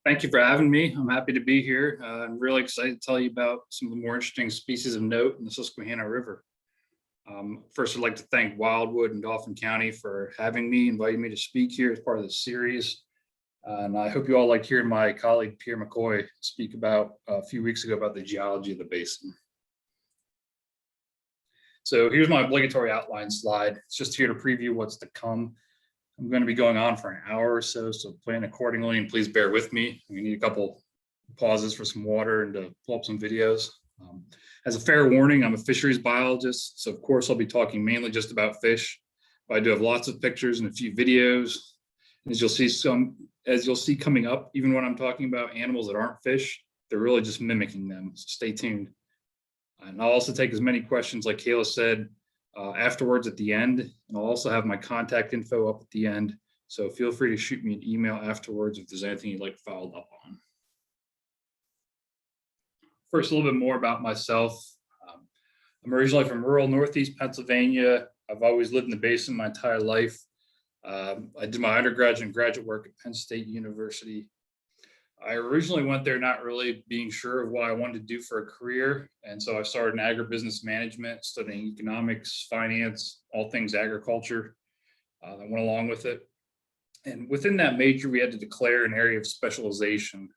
Thank you for having me. I'm happy to be here. I'm really excited to tell you about some of the more interesting species of note in the Susquehanna River. First, I'd like to thank Wildwood and Dauphin County for having me, inviting me to speak here as part of this series. And I hope you all liked hearing my colleague Pierre McCoy speak about a few weeks ago about the geology of the basin. So here's my obligatory outline slide. It's just here to preview what's to come. I'm going to be going on for an hour or so plan accordingly, and please bear with me. We need a couple pauses for some water and to pull up some videos. As a fair warning, I'm a fisheries biologist, so of course I'll be talking mainly just about fish, but I do have lots of pictures and a few videos. As you'll see coming up, even when I'm talking about animals that aren't fish, they're really just mimicking them, so stay tuned. And I'll also take as many questions, like Kayla said, afterwards at the end, and I'll also have my contact info up at the end, so feel free to shoot me an email afterwards if there's anything you'd like followed up on. First, a little bit more about myself. I'm originally from rural Northeast Pennsylvania. I've always lived in the basin my entire life. I did my undergraduate and graduate work at Penn State University. I originally went there not really being sure of what I wanted to do for a career. And so I started in agribusiness management, studying economics, finance, all things agriculture that went along with it. And within that major, we had to declare an area of specialization.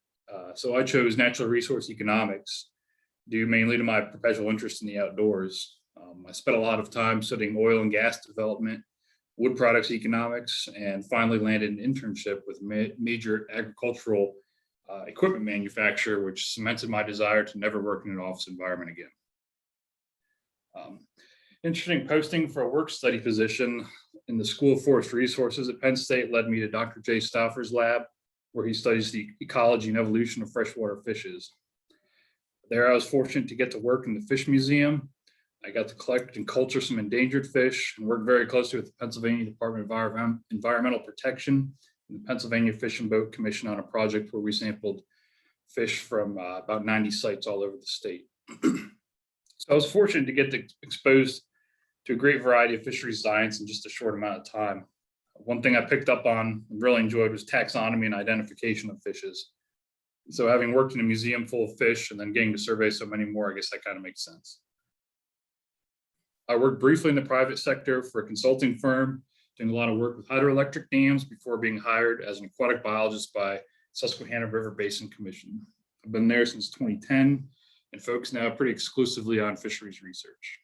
So I chose natural resource economics, due mainly to my perpetual interest in the outdoors. I spent a lot of time studying oil and gas development, wood products economics, and finally landed an internship with a major agricultural equipment manufacturer, which cemented my desire to never work in an office environment again. Interesting posting for a work study position in the School of Forest Resources at Penn State led me to Dr. Jay Stauffer's lab, where he studies the ecology and evolution of freshwater fishes. There I was fortunate to get to work in the Fish Museum. I got to collect and culture some endangered fish and work very closely with the Pennsylvania Department of Environmental Protection and the Pennsylvania Fish and Boat Commission on a project where we sampled fish from about 90 sites all over the state. So I was fortunate to get exposed to a great variety of fisheries science in just a short amount of time. One thing I picked up on and really enjoyed was taxonomy and identification of fishes. So having worked in a museum full of fish and then getting to survey so many more, I guess that kind of makes sense. I worked briefly in the private sector for a consulting firm, doing a lot of work with hydroelectric dams before being hired as an aquatic biologist by Susquehanna River Basin Commission. I've been there since 2010 and focus now pretty exclusively on fisheries research.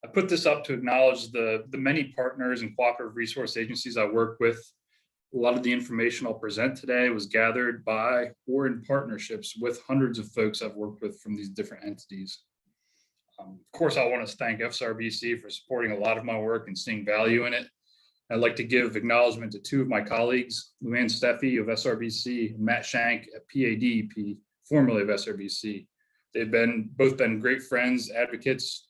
I put this up to acknowledge the many partners and cooperative resource agencies I work with. A lot of the information I'll present today was gathered by or in partnerships with hundreds of folks I've worked with from these different entities. Of course, I want to thank SRBC for supporting a lot of my work and seeing value in it. I'd like to give acknowledgement to two of my colleagues, Luann Steffi of SRBC and Matt Shank at PADEP, formerly of SRBC. They've both been great friends, advocates,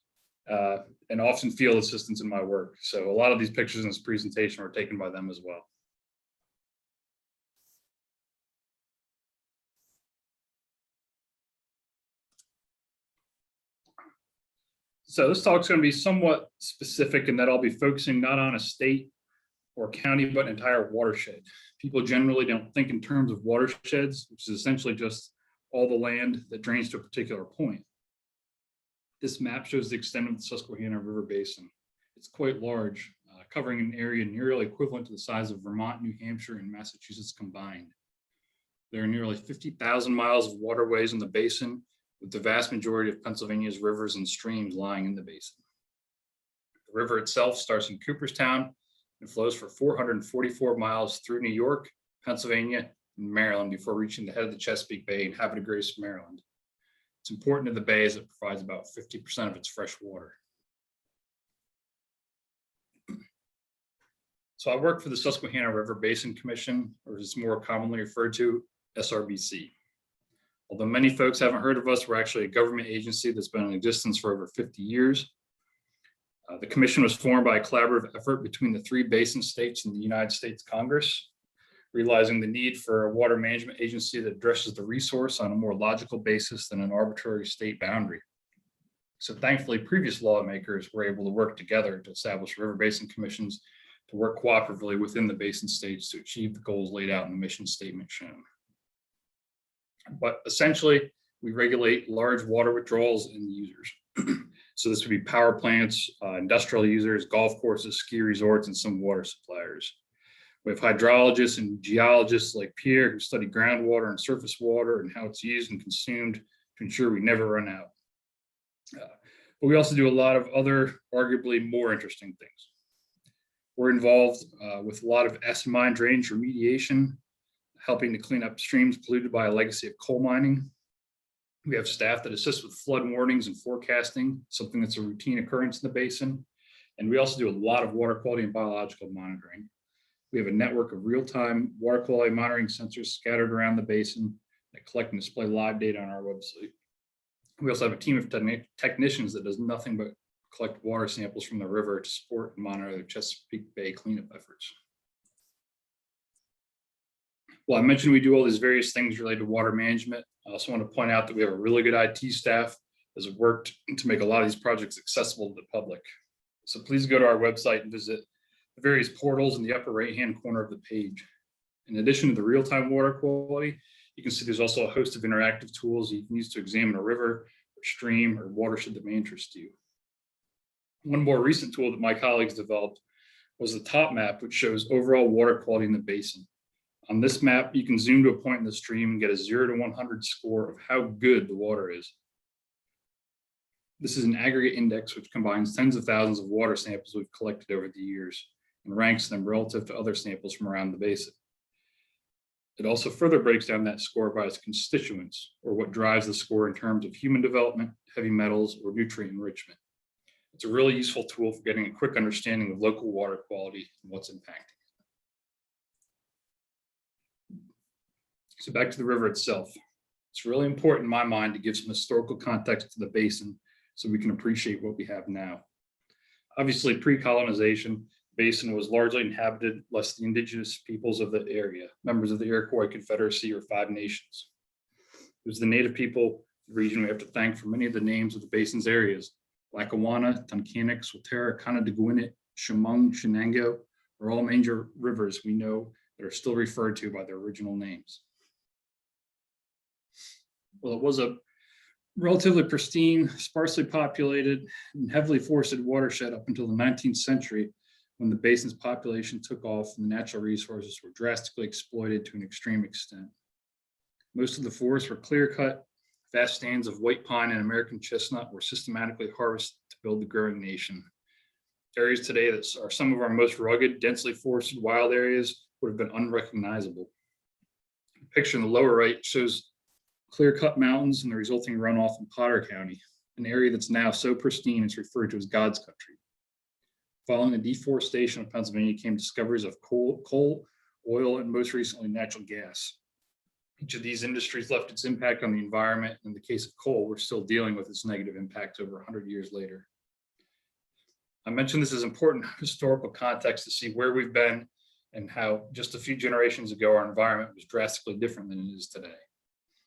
and often field assistants in my work. So a lot of these pictures in this presentation were taken by them as well. So this talk is going to be somewhat specific in that I'll be focusing not on a state or county, but an entire watershed. People generally don't think in terms of watersheds, which is essentially just all the land that drains to a particular point. This map shows the extent of the Susquehanna River Basin. It's quite large, covering an area nearly equivalent to the size of Vermont, New Hampshire, and Massachusetts combined. There are nearly 50,000 miles of waterways in the basin, with the vast majority of Pennsylvania's rivers and streams lying in the basin. The river itself starts in Cooperstown and flows for 444 miles through New York, Pennsylvania, and Maryland before reaching the head of the Chesapeake Bay in Havre de Grace, Maryland. It's important to the bay as it provides about 50% of its fresh water. So I work for the Susquehanna River Basin Commission, or as it's more commonly referred to, SRBC. Although many folks haven't heard of us, we're actually a government agency that's been in existence for over 50 years. The commission was formed by a collaborative effort between the three basin states and the United States Congress, realizing the need for a water management agency that addresses the resource on a more logical basis than an arbitrary state boundary. So thankfully, previous lawmakers were able to work together to establish river basin commissions to work cooperatively within the basin states to achieve the goals laid out in the mission statement shown. But essentially, we regulate large water withdrawals and users. So this would be power plants, industrial users, golf courses, ski resorts, and some water suppliers. We have hydrologists and geologists like Pierre who study groundwater and surface water and how it's used and consumed to ensure we never run out. But we also do a lot of other, arguably more interesting things. We're involved with a lot of acid mine drainage remediation, helping to clean up streams polluted by a legacy of coal mining. We have staff that assist with flood warnings and forecasting, something that's a routine occurrence in the basin. And we also do a lot of water quality and biological monitoring. We have a network of real-time water quality monitoring sensors scattered around the basin that collect and display live data on our website. We also have a team of technicians that does nothing but collect water samples from the river to support and monitor the Chesapeake Bay cleanup efforts. Well, I mentioned we do all these various things related to water management. I also want to point out that we have a really good IT staff that has worked to make a lot of these projects accessible to the public. So please go to our website and visit the various portals in the upper right-hand corner of the page. In addition to the real-time water quality, you can see there's also a host of interactive tools you can use to examine a river or stream or watershed that may interest you. One more recent tool that my colleagues developed was the top map, which shows overall water quality in the basin. On this map, you can zoom to a point in the stream and get a 0 to 100 score of how good the water is. This is an aggregate index which combines tens of thousands of water samples we've collected over the years and ranks them relative to other samples from around the basin. It also further breaks down that score by its constituents, or what drives the score in terms of human development, heavy metals, or nutrient enrichment. It's a really useful tool for getting a quick understanding of local water quality and what's impacting. So back to the river itself. It's really important in my mind to give some historical context to the basin so we can appreciate what we have now. Obviously, pre-colonization, the basin was largely inhabited less the indigenous peoples of the area, members of the Iroquois Confederacy or Five Nations. It was the native people, the region we have to thank for many of the names of the basin's areas. Lackawanna, Tunkhannock, Swatara, Connedaguinet, Chemung, Shenango are all major rivers we know that are still referred to by their original names. Well, it was a relatively pristine, sparsely populated, and heavily forested watershed up until the 19th century, when the basin's population took off and the natural resources were drastically exploited to an extreme extent. Most of the forests were clear-cut. Vast stands of white pine and American chestnut were systematically harvested to build the growing nation. Areas today that are some of our most rugged, densely forested wild areas would have been unrecognizable. The picture in the lower right shows clear-cut mountains and the resulting runoff in Potter County, an area that's now so pristine it's referred to as God's country. Following the deforestation of Pennsylvania came discoveries of coal, oil, and most recently natural gas. Each of these industries left its impact on the environment. In the case of coal, we're still dealing with its negative impacts over 100 years later. I mentioned this as important historical context to see where we've been and how just a few generations ago, our environment was drastically different than it is today.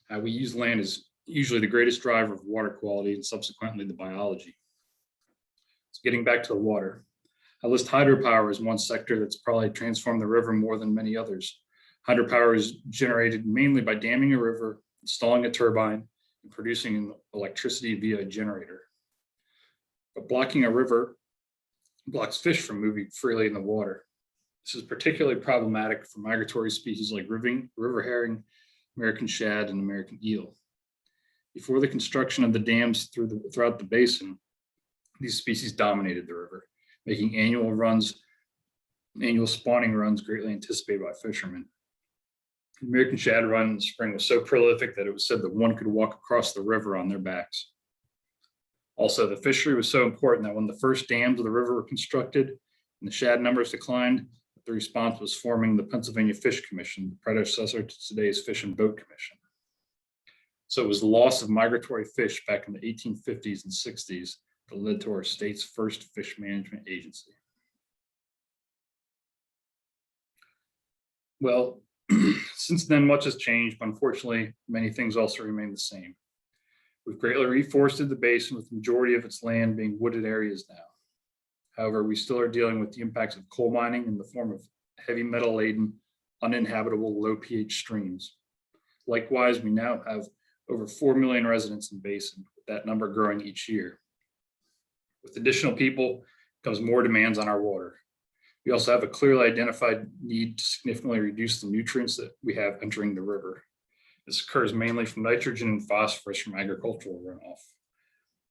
How we use land is usually the greatest driver of water quality and subsequently the biology. So getting back to the water, I list hydropower as one sector that's probably transformed the river more than many others. Hydropower is generated mainly by damming a river, installing a turbine, and producing electricity via a generator. But blocking a river blocks fish from moving freely in the water. This is particularly problematic for migratory species like river herring, American shad, and American eel. Before the construction of the dams throughout the basin, these species dominated the river, making annual spawning runs greatly anticipated by fishermen. The American shad run in the spring was so prolific that it was said that one could walk across the river on their backs. Also, the fishery was so important that when the first dams of the river were constructed and the shad numbers declined, the response was forming the Pennsylvania Fish Commission, the predecessor to today's Fish and Boat Commission. So it was the loss of migratory fish back in the 1850s and 60s that led to our state's first fish management agency. Well, since then, much has changed, but unfortunately, many things also remain the same. We've greatly reforested the basin, with the majority of its land being wooded areas now. However, we still are dealing with the impacts of coal mining in the form of heavy metal laden, uninhabitable, low pH streams. Likewise, we now have over 4 million residents in the basin, with that number growing each year. With additional people comes more demands on our water. We also have a clearly identified need to significantly reduce the nutrients that we have entering the river. This occurs mainly from nitrogen and phosphorus from agricultural runoff.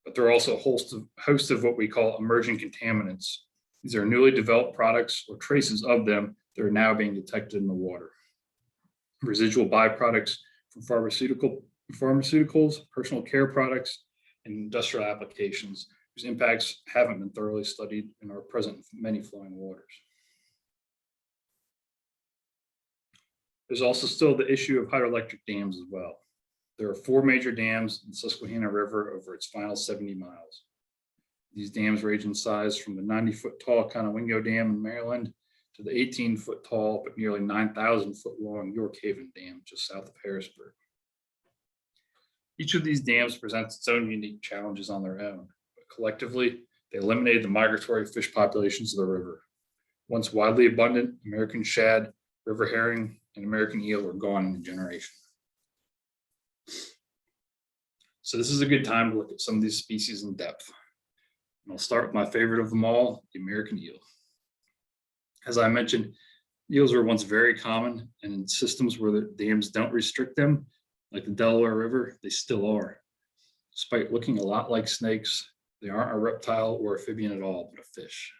But there are also a host of what we call emerging contaminants. These are newly developed products or traces of them that are now being detected in the water. Residual byproducts from pharmaceuticals, personal care products, and industrial applications whose impacts haven't been thoroughly studied and are present in many flowing waters. There's also still the issue of hydroelectric dams as well. There are 4 major dams in the Susquehanna River over its final 70 miles. These dams range in size from the 90-foot tall Conowingo Dam in Maryland to the 18-foot tall but nearly 9,000-foot long York Haven Dam just south of Harrisburg. Each of these dams presents its own unique challenges on their own, but collectively, they eliminated the migratory fish populations of the river. Once widely abundant, American shad, river herring, and American eel were gone in a generation. So this is a good time to look at some of these species in depth. And I'll start with my favorite of them all, the American eel. As I mentioned, eels were once very common, and in systems where the dams don't restrict them, like the Delaware River, they still are. Despite looking a lot like snakes, they aren't a reptile or amphibian at all, but a fish.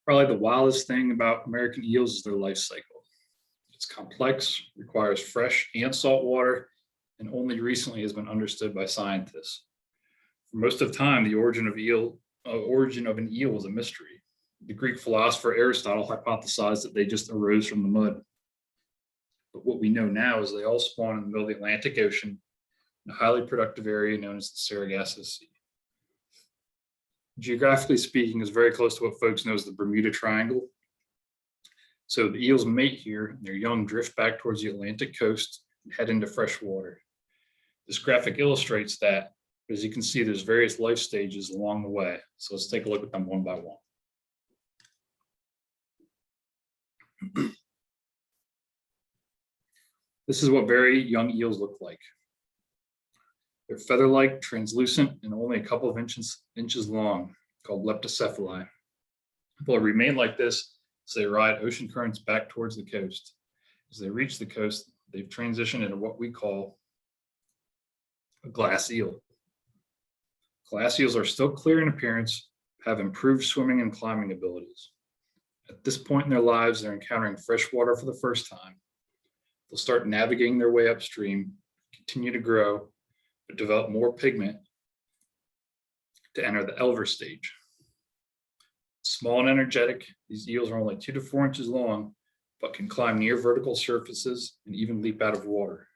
Probably the wildest thing about American eels is their life cycle. It's complex, requires fresh and salt water, and only recently has been understood by scientists. For most of time, the origin of an eel was a mystery. The Greek philosopher Aristotle hypothesized that they just arose from the mud. But what we know now is they all spawn in the middle of the Atlantic Ocean in a highly productive area known as the Sargasso Sea. Geographically speaking, is very close to what folks know as the Bermuda Triangle. So the eels mate here, and their young drift back towards the Atlantic coast and head into fresh water. This graphic illustrates that, but as you can see, there's various life stages along the way. So let's take a look at them one by one. This is what very young eels look like. They're feather-like, translucent, and only a couple of inches long, called leptocephali. They'll remain like this as they ride ocean currents back towards the coast. As they reach the coast, they've transitioned into what we call a glass eel. Glass eels are still clear in appearance, have improved swimming and climbing abilities. At this point in their lives, they're encountering fresh water for the first time. They'll start navigating their way upstream, continue to grow, but develop more pigment to enter the elver stage. Small and energetic, these eels are only 2 to 4 inches long, but can climb near vertical surfaces and even leap out of water.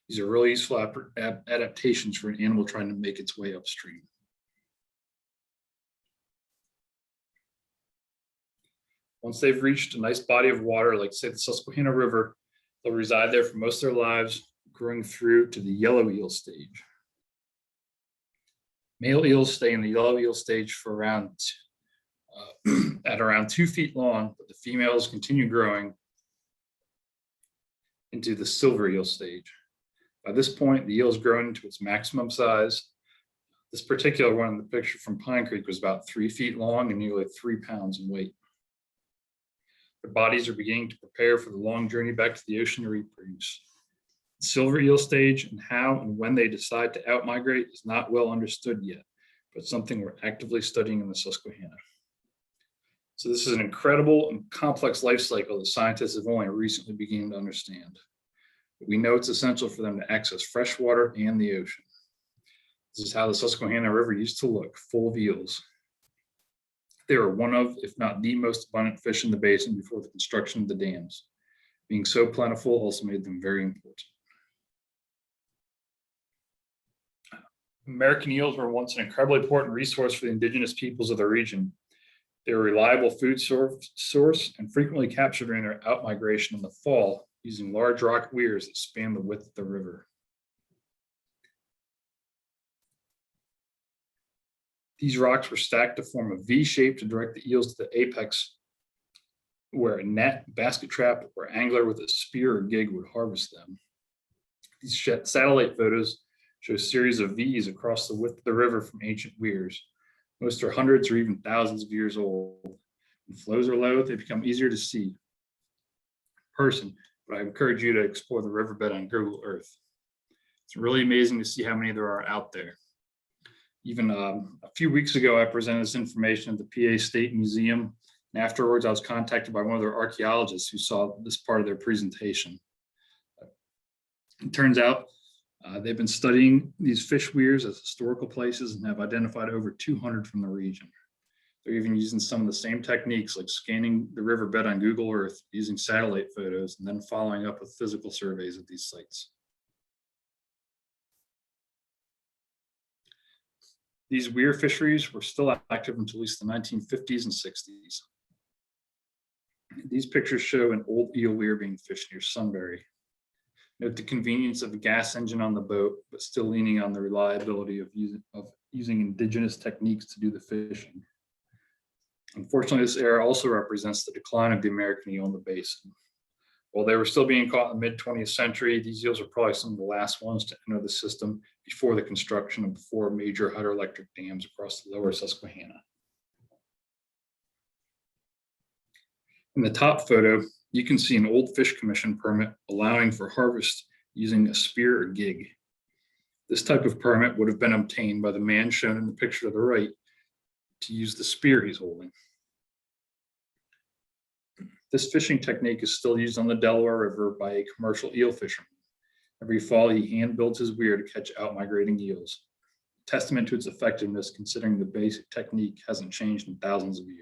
These are really useful adaptations for an animal trying to make its way upstream. Once they've reached a nice body of water, like say the Susquehanna River, they'll reside there for most of their lives, growing through to the yellow eel stage. Male eels stay in the yellow eel stage for around 2 feet long, but the females continue growing into the silver eel stage. By this point, the eel has grown into its maximum size. This particular one in the picture from Pine Creek was about 3 feet long and nearly 3 pounds in weight. Their bodies are beginning to prepare for the long journey back to the ocean to reproduce. The silver eel stage and how and when they decide to outmigrate is not well understood yet, but something we're actively studying in the Susquehanna. So this is an incredible and complex life cycle that scientists have only recently begun to understand. But we know it's essential for them to access fresh water and the ocean. This is how the Susquehanna River used to look, full of eels. They were one of, if not the most abundant fish in the basin before the construction of the dams. Being so plentiful also made them very important. American eels were once an incredibly important resource for the indigenous peoples of the region. They were a reliable food source and frequently captured during their outmigration in the fall using large rock weirs that span the width of the river. These rocks were stacked to form a V shape to direct the eels to the apex, where a net, basket trap, or angler with a spear or gig would harvest them. These satellite photos show a series of V's across the width of the river from ancient weirs. Most are hundreds or even thousands of years old. When flows are low, they become easier to see in person, but I encourage you to explore the riverbed on Google Earth. It's really amazing to see how many there are out there. Even a few weeks ago, I presented this information at the PA State Museum, and afterwards I was contacted by one of their archaeologists who saw this part of their presentation. It turns out they've been studying these fish weirs as historical places and have identified over 200 from the region. They're even using some of the same techniques like scanning the riverbed on Google Earth, using satellite photos, and then following up with physical surveys of these sites. These weir fisheries were still active until at least the 1950s and 60s. These pictures show an old eel weir being fished near Sunbury. Note the convenience of a gas engine on the boat, but still leaning on the reliability of using indigenous techniques to do the fishing. Unfortunately, this era also represents the decline of the American eel in the basin. While they were still being caught in the mid-20th century, these eels are probably some of the last ones to enter the system before the construction of 4 major hydroelectric dams across the lower Susquehanna. In the top photo, you can see an old fish commission permit allowing for harvest using a spear or gig. This type of permit would have been obtained by the man shown in the picture to the right to use the spear he's holding. This fishing technique is still used on the Delaware River by a commercial eel fisherman. Every fall, he hand builds his weir to catch out-migrating eels. Testament to its effectiveness, considering the basic technique hasn't changed in thousands of years.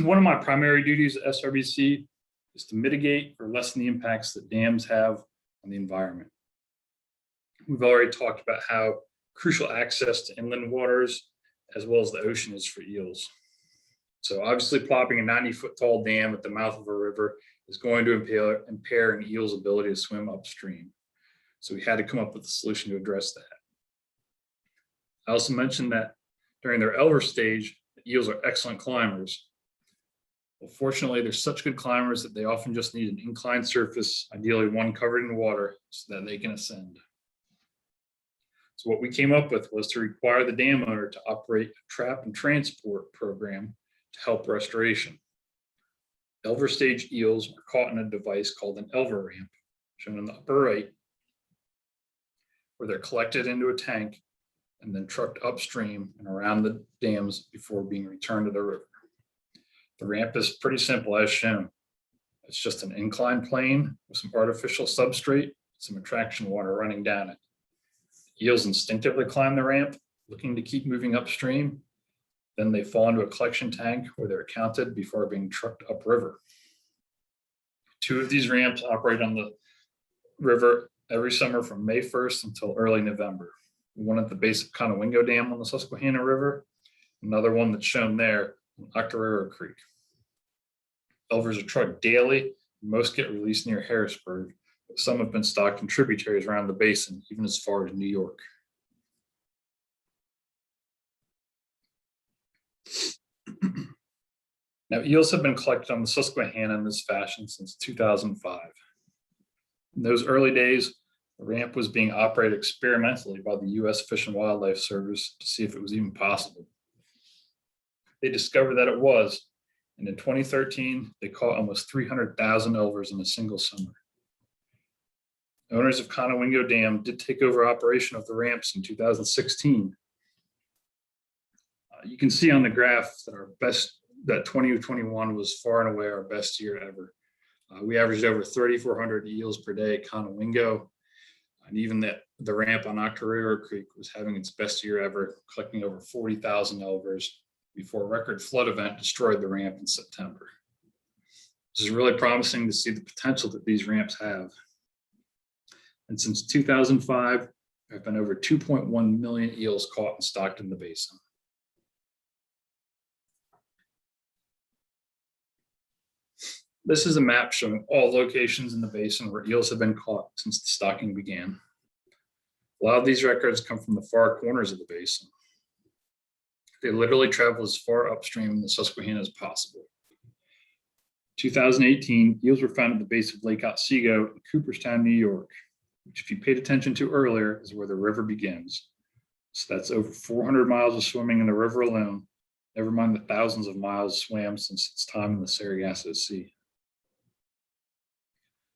One of my primary duties at SRBC is to mitigate or lessen the impacts that dams have on the environment. We've already talked about how crucial access to inland waters as well as the ocean is for eels. So obviously plopping a 90-foot tall dam at the mouth of a river is going to impair an eel's ability to swim upstream. So we had to come up with a solution to address that. I also mentioned that during their elver stage, the eels are excellent climbers. Well, fortunately, they're such good climbers that they often just need an inclined surface, ideally one covered in water, so that they can ascend. So what we came up with was to require the dam owner to operate a trap and transport program to help restoration. Elver stage eels are caught in a device called an elver ramp, shown in the upper right, where they're collected into a tank and then trucked upstream and around the dams before being returned to the river. The ramp is pretty simple as shown. It's just an inclined plane with some artificial substrate, some attraction water running down it. Eels instinctively climb the ramp, looking to keep moving upstream. Then they fall into a collection tank where they're counted before being trucked upriver. 2 of these ramps operate on the river every summer from May 1st until early November. One at the base of Conowingo Dam on the Susquehanna River, another one that's shown there on Octorara Creek. Elvers are trucked daily, and most get released near Harrisburg, but some have been stocked in tributaries around the basin, even as far as New York. Now, eels have been collected on the Susquehanna in this fashion since 2005. In those early days, the ramp was being operated experimentally by the U.S. Fish and Wildlife Service to see if it was even possible. They discovered that it was, and in 2013, they caught almost 300,000 elvers in a single summer. Owners of Conowingo Dam did take over operation of the ramps in 2016. You can see on the graph that 2021 was far and away our best year ever. We averaged over 3,400 eels per day at Conowingo, and even the ramp on Octorara Creek was having its best year ever, collecting over 40,000 elvers before a record flood event destroyed the ramp in September. This is really promising to see the potential that these ramps have. And since 2005, there have been over 2.1 million eels caught and stocked in the basin. This is a map showing all locations in the basin where eels have been caught since the stocking began. A lot of these records come from the far corners of the basin. They literally travel as far upstream in the Susquehanna as possible. 2018, eels were found at the base of Lake Otsego in Cooperstown, New York, which if you paid attention to earlier is where the river begins. So that's over 400 miles of swimming in the river alone, never mind the thousands of miles swam since its time in the Sargasso Sea.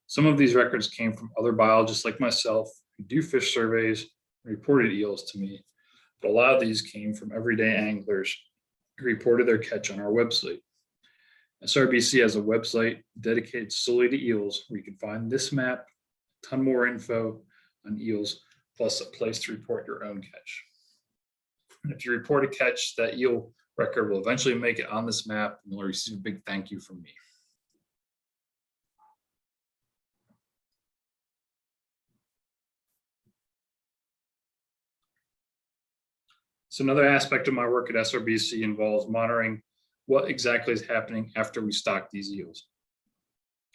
Some of these records came from other biologists like myself who do fish surveys and reported eels to me, but a lot of these came from everyday anglers who reported their catch on our website. SRBC has a website dedicated solely to eels where you can find this map, a ton more info on eels, plus a place to report your own catch. And if you report a catch, that eel record will eventually make it on this map and you'll receive a big thank you from me. So another aspect of my work at SRBC involves monitoring what exactly is happening after we stock these eels.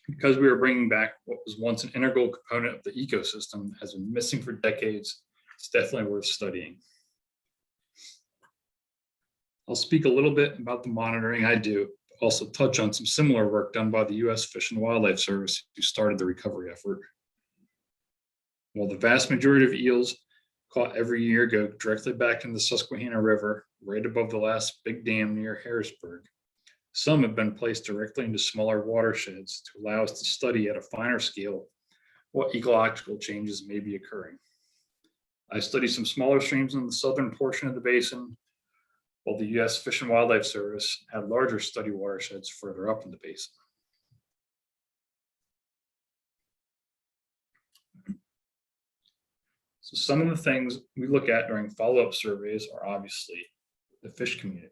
Because we are bringing back what was once an integral component of the ecosystem that has been missing for decades, it's definitely worth studying. I'll speak a little bit about the monitoring I do, but also touch on some similar work done by the U.S. Fish and Wildlife Service, who started the recovery effort. While the vast majority of eels caught every year go directly back in the Susquehanna River, right above the last big dam near Harrisburg, some have been placed directly into smaller watersheds to allow us to study at a finer scale what ecological changes may be occurring. I studied some smaller streams in the southern portion of the basin, while the U.S. Fish and Wildlife Service had larger study watersheds further up in the basin. So some of the things we look at during follow-up surveys are obviously the fish community.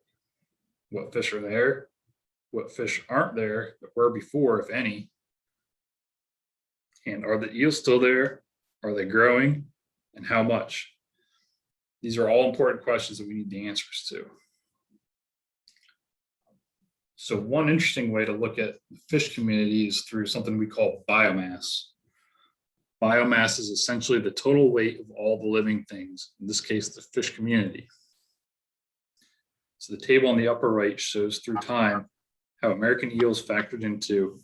What fish are there? What fish aren't there that were before, if any? And are the eels still there? Are they growing? And how much? These are all important questions that we need the answers to. So one interesting way to look at the fish community is through something we call biomass. Biomass is essentially the total weight of all the living things, in this case, the fish community. So the table on the upper right shows through time how American eels factored into,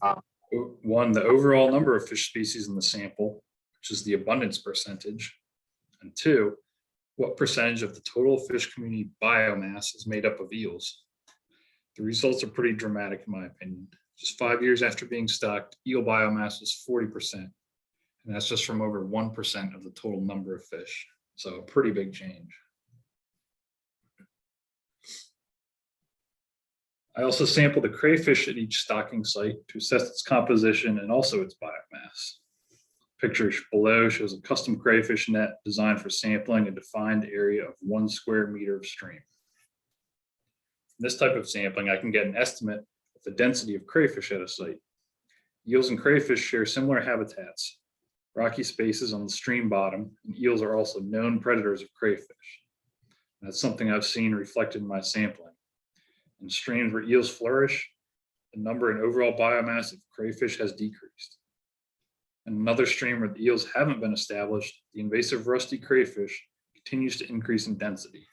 one, the overall number of fish species in the sample, which is the abundance percentage, and two, what percentage of the total fish community biomass is made up of eels. The results are pretty dramatic in my opinion. Just 5 years after being stocked, eel biomass was 40%. And that's just from over 1% of the total number of fish. So a pretty big change. I also sampled the crayfish at each stocking site to assess its composition and also its biomass. Picture below shows a custom crayfish net designed for sampling a defined area of 1 square meter of stream. From this type of sampling, I can get an estimate of the density of crayfish at a site. Eels and crayfish share similar habitats, rocky spaces on the stream bottom, and eels are also known predators of crayfish. And that's something I've seen reflected in my sampling. In streams where eels flourish, the number and overall biomass of crayfish has decreased. In another stream where the eels haven't been established, the invasive rusty crayfish continues to increase in density.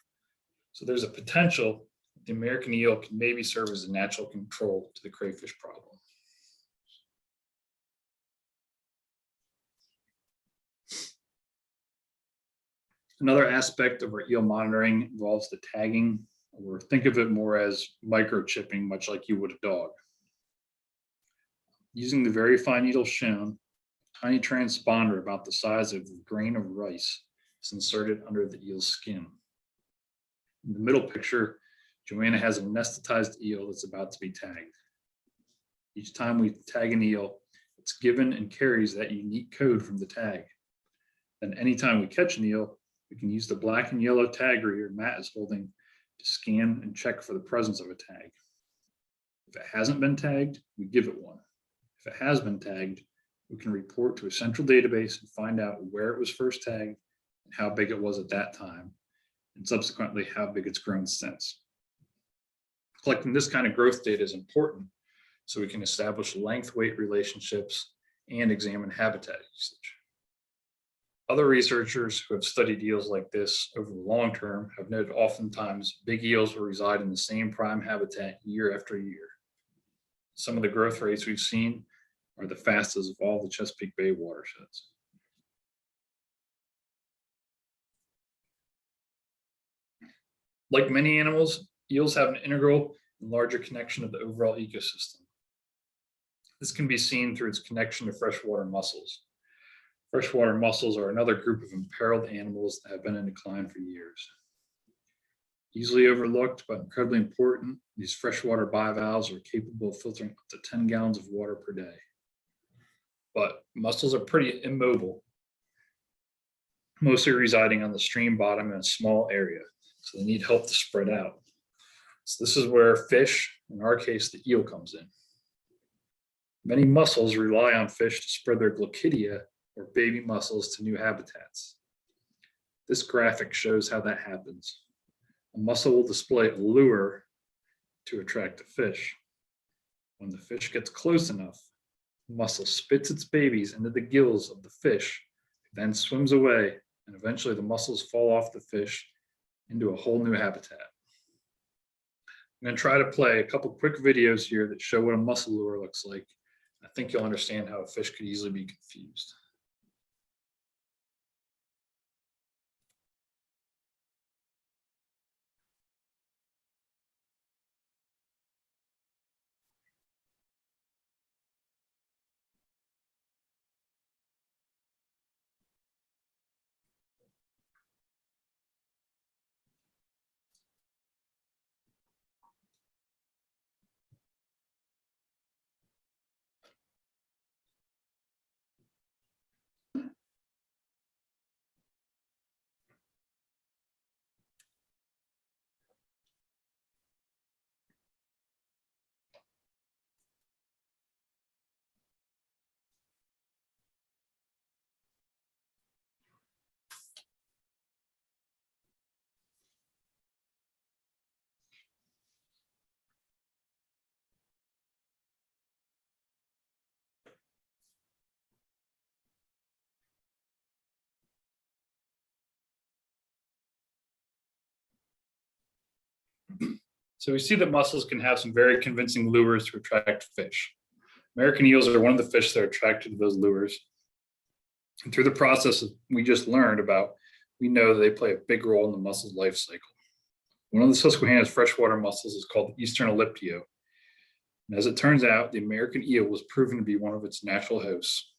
So there's a potential that the American eel can maybe serve as a natural control to the crayfish problem. Another aspect of our eel monitoring involves the tagging, or think of it more as microchipping, much like you would a dog. Using the very fine needle shown, a tiny transponder about the size of a grain of rice is inserted under the eel's skin. In the middle picture, Joanna has a anesthetized eel that's about to be tagged. Each time we tag an eel, it's given and carries that unique code from the tag. Then anytime we catch an eel, we can use the black and yellow tag reader Matt is holding to scan and check for the presence of a tag. If it hasn't been tagged, we give it one. If it has been tagged, we can report to a central database and find out where it was first tagged and how big it was at that time, and subsequently how big it's grown since. Collecting this kind of growth data is important so we can establish length-weight relationships and examine habitat usage. Other researchers who have studied eels like this over the long term have noted oftentimes big eels will reside in the same prime habitat year after year. Some of the growth rates we've seen are the fastest of all the Chesapeake Bay watersheds. Like many animals, eels have an integral and larger connection to the overall ecosystem. This can be seen through its connection to freshwater mussels. Freshwater mussels are another group of imperiled animals that have been in decline for years. Easily overlooked, but incredibly important, these freshwater bivalves are capable of filtering up to 10 gallons of water per day. But mussels are pretty immobile, mostly residing on the stream bottom in a small area, so they need help to spread out. So this is where fish, in our case, the eel, comes in. Many mussels rely on fish to spread their glochidia, or baby mussels, to new habitats. This graphic shows how that happens. A mussel will display a lure to attract a fish. When the fish gets close enough, the mussel spits its babies into the gills of the fish, then swims away, and eventually the mussels fall off the fish into a whole new habitat. I'm going to try to play a couple quick videos here that show what a mussel lure looks like. I think you'll understand how a fish could easily be confused. So we see that mussels can have some very convincing lures to attract fish. American eels are one of the fish that are attracted to those lures. And through the process we just learned about, we know that they play a big role in the mussel's life cycle. One of the Susquehanna's freshwater mussels is called the Eastern Elliptio. And as it turns out, the American eel was proven to be one of its natural hosts.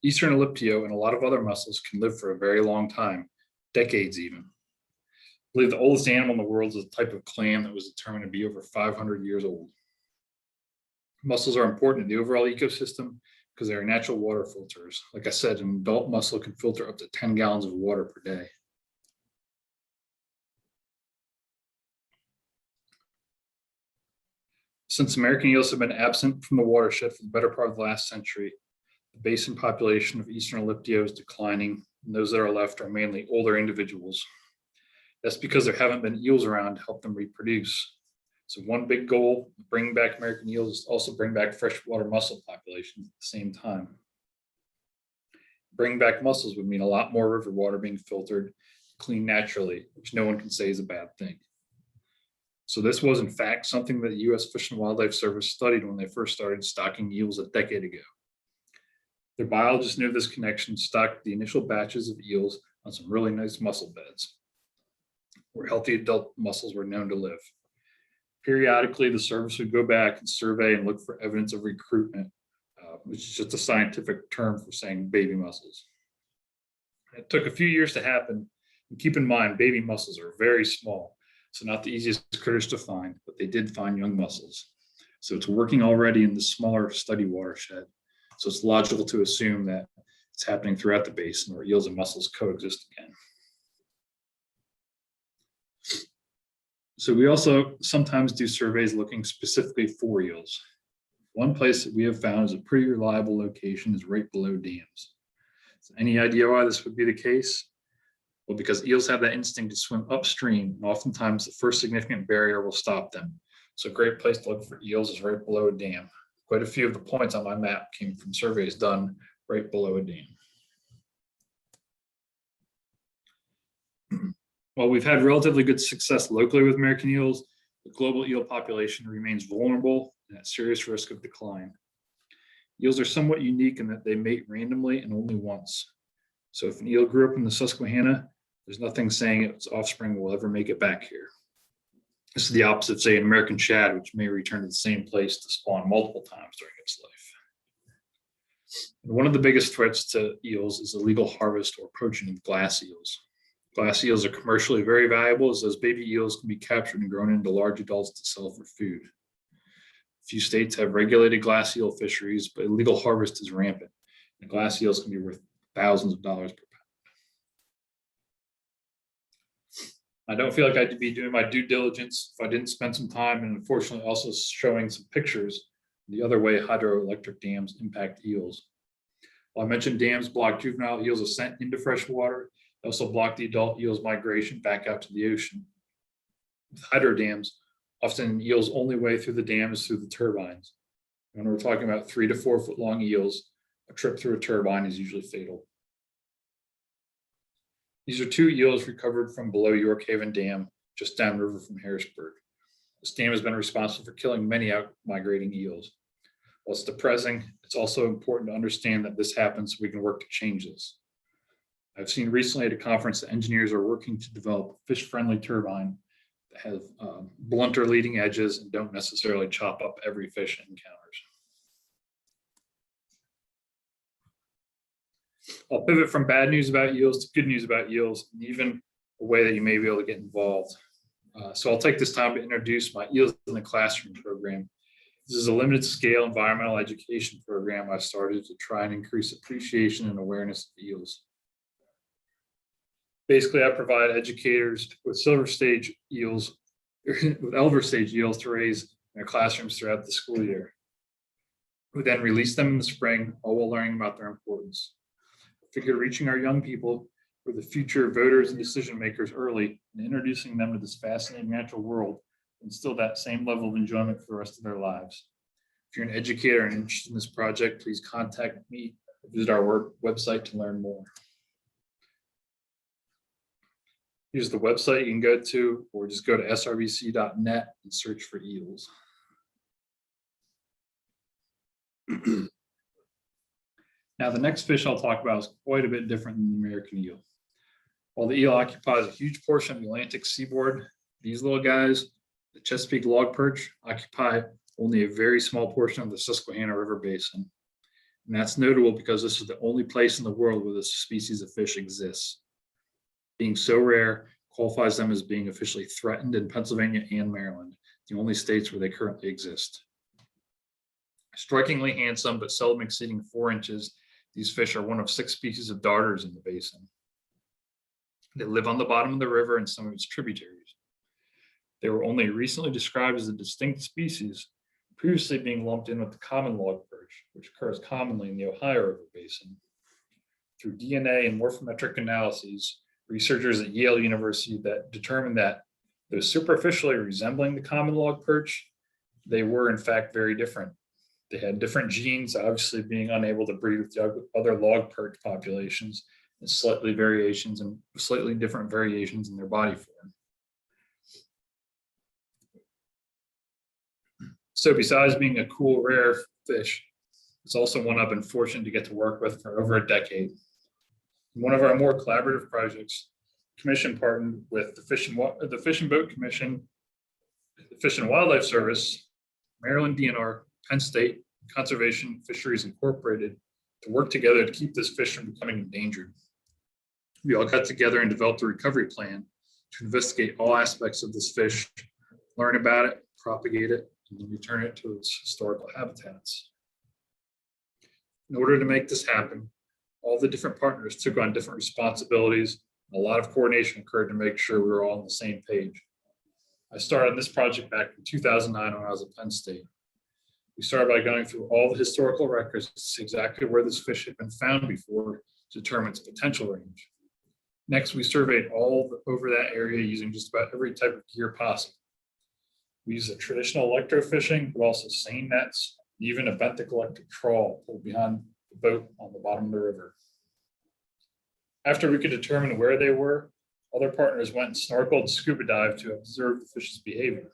Eastern Elliptio and a lot of other mussels can live for a very long time, decades even. I believe the oldest animal in the world is a type of clam that was determined to be over 500 years old. Mussels are important in the overall ecosystem because they are natural water filters. Like I said, an adult mussel can filter up to 10 gallons of water per day. Since American eels have been absent from the watershed for the better part of the last century, the basin population of Eastern Elliptio is declining, and those that are left are mainly older individuals. That's because there haven't been eels around to help them reproduce. So one big goal of bringing back American eels is to also bring back freshwater mussel populations at the same time. Bringing back mussels would mean a lot more river water being filtered, cleaned naturally, which no one can say is a bad thing. So this was in fact something that the U.S. Fish and Wildlife Service studied when they first started stocking eels a decade ago. Their biologists knew this connection, stocked the initial batches of eels on some really nice mussel beds, where healthy adult mussels were known to live. Periodically, the service would go back and survey and look for evidence of recruitment, which is just a scientific term for saying baby mussels. It took a few years to happen, and keep in mind, baby mussels are very small, so not the easiest critters to find, but they did find young mussels. So it's working already in the smaller study watershed. So it's logical to assume that it's happening throughout the basin where eels and mussels coexist again. So we also sometimes do surveys looking specifically for eels. One place that we have found is a pretty reliable location is right below dams. So any idea why this would be the case? Well, because eels have that instinct to swim upstream, and oftentimes the first significant barrier will stop them. So a great place to look for eels is right below a dam. Quite a few of the points on my map came from surveys done right below a dam. While we've had relatively good success locally with American eels, the global eel population remains vulnerable and at serious risk of decline. Eels are somewhat unique in that they mate randomly and only once. So if an eel grew up in the Susquehanna, there's nothing saying its offspring will ever make it back here. This is the opposite of, say, an American shad, which may return to the same place to spawn multiple times during its life. And one of the biggest threats to eels is illegal harvest or poaching of glass eels. Glass eels are commercially very valuable, as those baby eels can be captured and grown into large adults to sell for food. A few states have regulated glass eel fisheries, but illegal harvest is rampant, and glass eels can be worth thousands of dollars per pound. I don't feel like I'd be doing my due diligence if I didn't spend some time, and unfortunately also showing some pictures of the other way hydroelectric dams impact eels. While I mentioned dams block juvenile eels' ascent into fresh water, they also block the adult eel's migration back out to the ocean. With hydro dams, often an eel's only way through the dam is through the turbines. When we're talking about 3 to 4 foot long eels, a trip through a turbine is usually fatal. These are 2 eels recovered from below York Haven Dam, just downriver from Harrisburg. This dam has been responsible for killing many out migrating eels. While it's depressing, it's also important to understand that this happens so we can work to change this. I've seen recently at a conference that engineers are working to develop a fish-friendly turbine that have blunter leading edges and don't necessarily chop up every fish it encounters. I'll pivot from bad news about eels to good news about eels, and even a way that you may be able to get involved. So I'll take this time to introduce my Eels in the Classroom program. This is a limited scale environmental education program I started to try and increase appreciation and awareness of eels. Basically, I provide educators with silver stage eels, with elver stage eels to raise in their classrooms throughout the school year. We then release them in the spring, all while learning about their importance. I figure reaching our young people, who are the future voters and decision makers, early and introducing them to this fascinating natural world, instill that same level of enjoyment for the rest of their lives. If you're an educator and interested in this project, please contact me or visit our website to learn more. Here's the website you can go to, or just go to srbc.net and search for eels. Now, the next fish I'll talk about is quite a bit different than the American eel. While the eel occupies a huge portion of the Atlantic seaboard, these little guys, the Chesapeake Log Perch, occupy only a very small portion of the Susquehanna River Basin. And that's notable because this is the only place in the world where this species of fish exists. Being so rare qualifies them as being officially threatened in Pennsylvania and Maryland, the only states where they currently exist. Strikingly handsome, but seldom exceeding 4 inches, these fish are one of 6 species of darters in the basin. They live on the bottom of the river and some of its tributaries. They were only recently described as a distinct species, previously being lumped in with the common log perch, which occurs commonly in the Ohio River Basin. Through DNA and morphometric analyses, researchers at Yale University that determined that, though superficially resembling the common log perch, they were in fact very different. They had different genes, obviously being unable to breed with the other log perch populations, and slightly different variations in their body form. So besides being a cool, rare fish, it's also one I've been fortunate to get to work with for over a decade. In one of our more collaborative projects, Commission partnered with the Fish and Boat Commission, the Fish and Wildlife Service, Maryland DNR, Penn State, Conservation Fisheries Incorporated to work together to keep this fish from becoming endangered. We all got together and developed a recovery plan to investigate all aspects of this fish, learn about it, propagate it, and then return it to its historical habitats. In order to make this happen, all the different partners took on different responsibilities, and a lot of coordination occurred to make sure we were all on the same page. I started this project back in 2009 when I was at Penn State. We started by going through all the historical records to see exactly where this fish had been found before to determine its potential range. Next, we surveyed over that area using just about every type of gear possible. We used the traditional electrofishing, but also seine nets, and even a benthic electric trawl pulled behind the boat on the bottom of the river. After we could determine where they were, other partners went and snorkeled and scuba dived to observe the fish's behavior.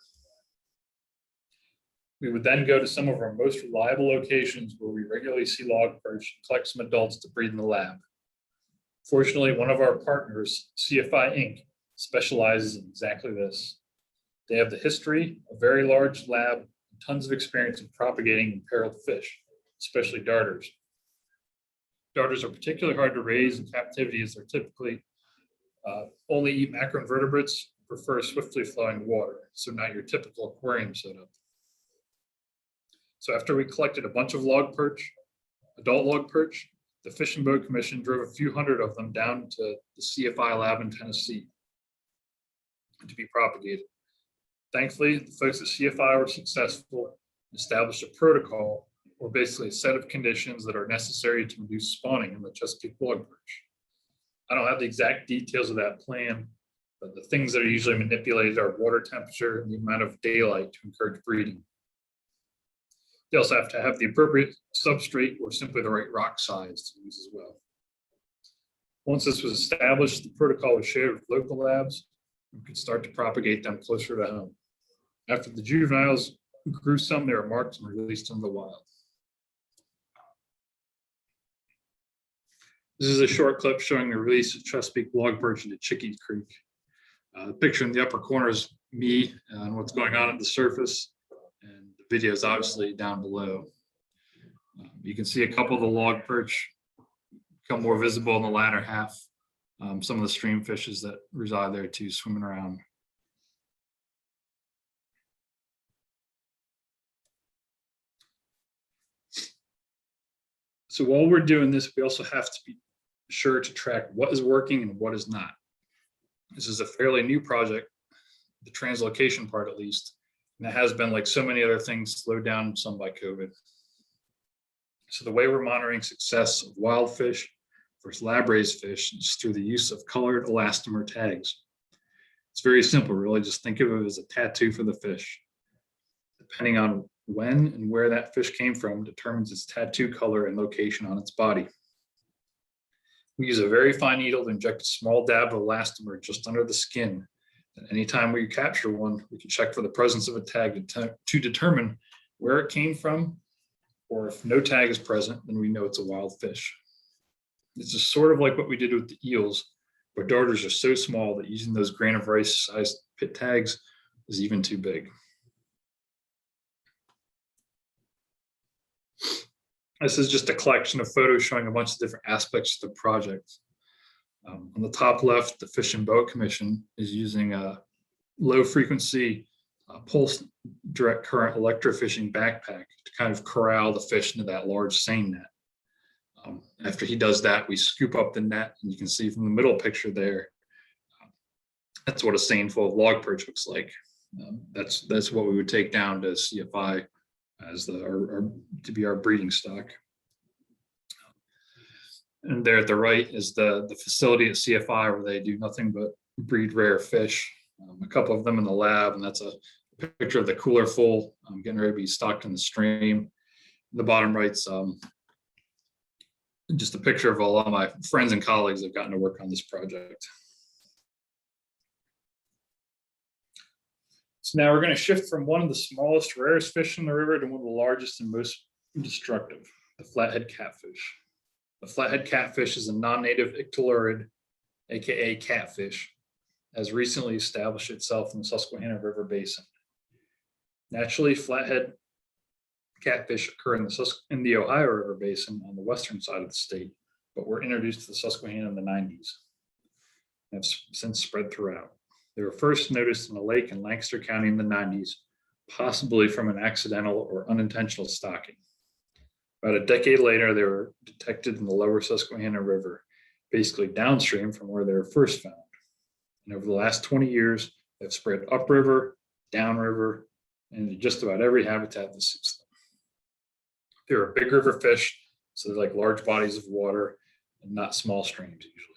We would then go to some of our most reliable locations where we regularly see log perch and collect some adults to breed in the lab. Fortunately, one of our partners, CFI Inc., specializes in exactly this. They have the history, a very large lab, and tons of experience in propagating imperiled fish, especially darters. Darters are particularly hard to raise in captivity as they're typically only eat macroinvertebrates, prefer swiftly flowing water, so not your typical aquarium setup. So after we collected a bunch of log perch, adult log perch, the Fish and Boat Commission drove a few hundred of them down to the CFI lab in Tennessee to be propagated. Thankfully, the folks at CFI were successful and established a protocol, or basically a set of conditions that are necessary to reduce spawning in the Chesapeake Log Perch. I don't have the exact details of that plan, but the things that are usually manipulated are water temperature and the amount of daylight to encourage breeding. They also have to have the appropriate substrate or simply the right rock size to use as well. Once this was established, the protocol was shared with local labs and could start to propagate them closer to home. After the juveniles grew some, they were marked and released into the wild. This is a short clip showing the release of Chesapeake Log Perch into Chickie's Creek. The picture in the upper corner is me and what's going on at the surface, and the video is obviously down below. You can see a couple of the log perch become more visible in the latter half. Some of the stream fishes that reside there too, swimming around. So while we're doing this, we also have to be sure to track what is working and what is not. This is a fairly new project, the translocation part at least, and it has been, like so many other things, slowed down some by COVID. So the way we're monitoring success of wild fish versus lab-raised fish is through the use of colored elastomer tags. It's very simple, really. Just think of it as a tattoo for the fish. Depending on when and where that fish came from determines its tattoo color and location on its body. We use a very fine needle to inject a small dab of elastomer just under the skin. And anytime we capture one, we can check for the presence of a tag to determine where it came from, or if no tag is present, then we know it's a wild fish. It's just sort of like what we did with the eels, where darters are so small that using those grain of rice sized pit tags is even too big. This is just a collection of photos showing a bunch of different aspects of the project. On the top left, the Fish and Boat Commission is using a low frequency pulse direct current electrofishing backpack to kind of corral the fish into that large seine net. After he does that, we scoop up the net, and you can see from the middle picture there, that's what a seine full of log perch looks like. That's what we would take down to CFI as to be our breeding stock. And there at the right is the facility at CFI where they do nothing but breed rare fish. A couple of them in the lab, and that's a picture of the cooler full getting ready to be stocked in the stream. The bottom right's just a picture of a lot of my friends and colleagues that have gotten to work on this project. So now we're going to shift from one of the smallest, rarest fish in the river to one of the largest and most destructive, the Flathead Catfish. The Flathead Catfish is a non-native ictulurid, aka catfish, has recently established itself in the Susquehanna River Basin. Naturally, Flathead catfish occur in the Ohio River Basin on the western side of the state, but were introduced to the Susquehanna in the 90s and have since spread throughout. They were first noticed in a lake in Lancaster County in the 90s, possibly from an accidental or unintentional stocking. About a decade later, they were detected in the lower Susquehanna River, basically downstream from where they were first found. And over the last 20 years, they've spread upriver, downriver, and into just about every habitat that suits them. They're a big river fish, so they're like large bodies of water and not small streams usually.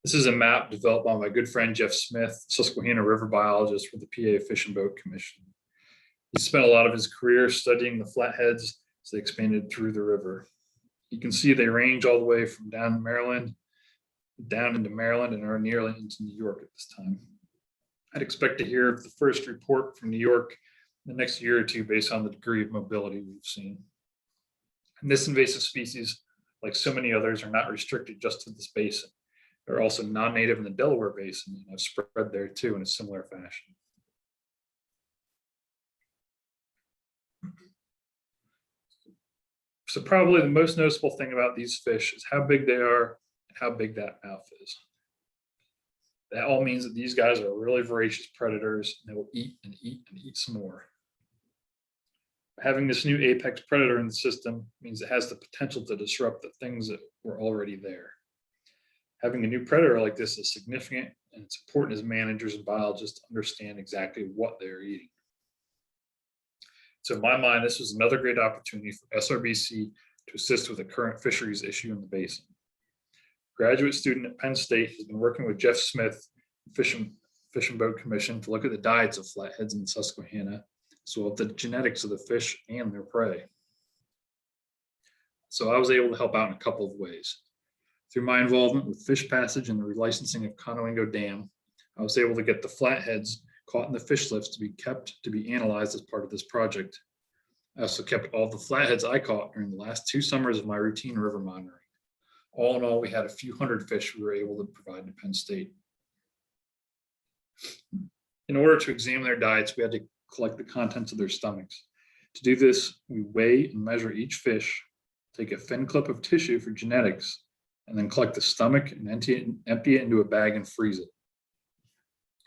This is a map developed by my good friend Jeff Smith, Susquehanna River Biologist for the PA Fish and Boat Commission. He spent a lot of his career studying the flatheads as they expanded through the river. You can see they range all the way from down into Maryland and are nearly into New York at this time. I'd expect to hear the first report from New York in the next year or two based on the degree of mobility we've seen. And this invasive species, like so many others, are not restricted just to this basin. They're also non-native in the Delaware Basin and have spread there too in a similar fashion. So probably the most noticeable thing about these fish is how big they are and how big that mouth is. That all means that these guys are really voracious predators, and they will eat and eat and eat some more. Having this new apex predator in the system means it has the potential to disrupt the things that were already there. Having a new predator like this is significant, and it's important as managers and biologists to understand exactly what they're eating. So in my mind, this was another great opportunity for SRBC to assist with the current fisheries issue in the basin. Graduate student at Penn State has been working with Jeff Smith, Fish and Boat Commission, to look at the diets of flatheads in Susquehanna, as well as the genetics of the fish and their prey. So I was able to help out in a couple of ways. Through my involvement with fish passage and the relicensing of Conowingo Dam, I was able to get the flatheads caught in the fish lifts to be analyzed as part of this project. I also kept all the flatheads I caught during the last 2 summers of my routine river monitoring. All in all, we had a few hundred fish we were able to provide to Penn State. In order to examine their diets, we had to collect the contents of their stomachs. To do this, we weigh and measure each fish, take a thin clip of tissue for genetics, and then collect the stomach and empty it into a bag and freeze it.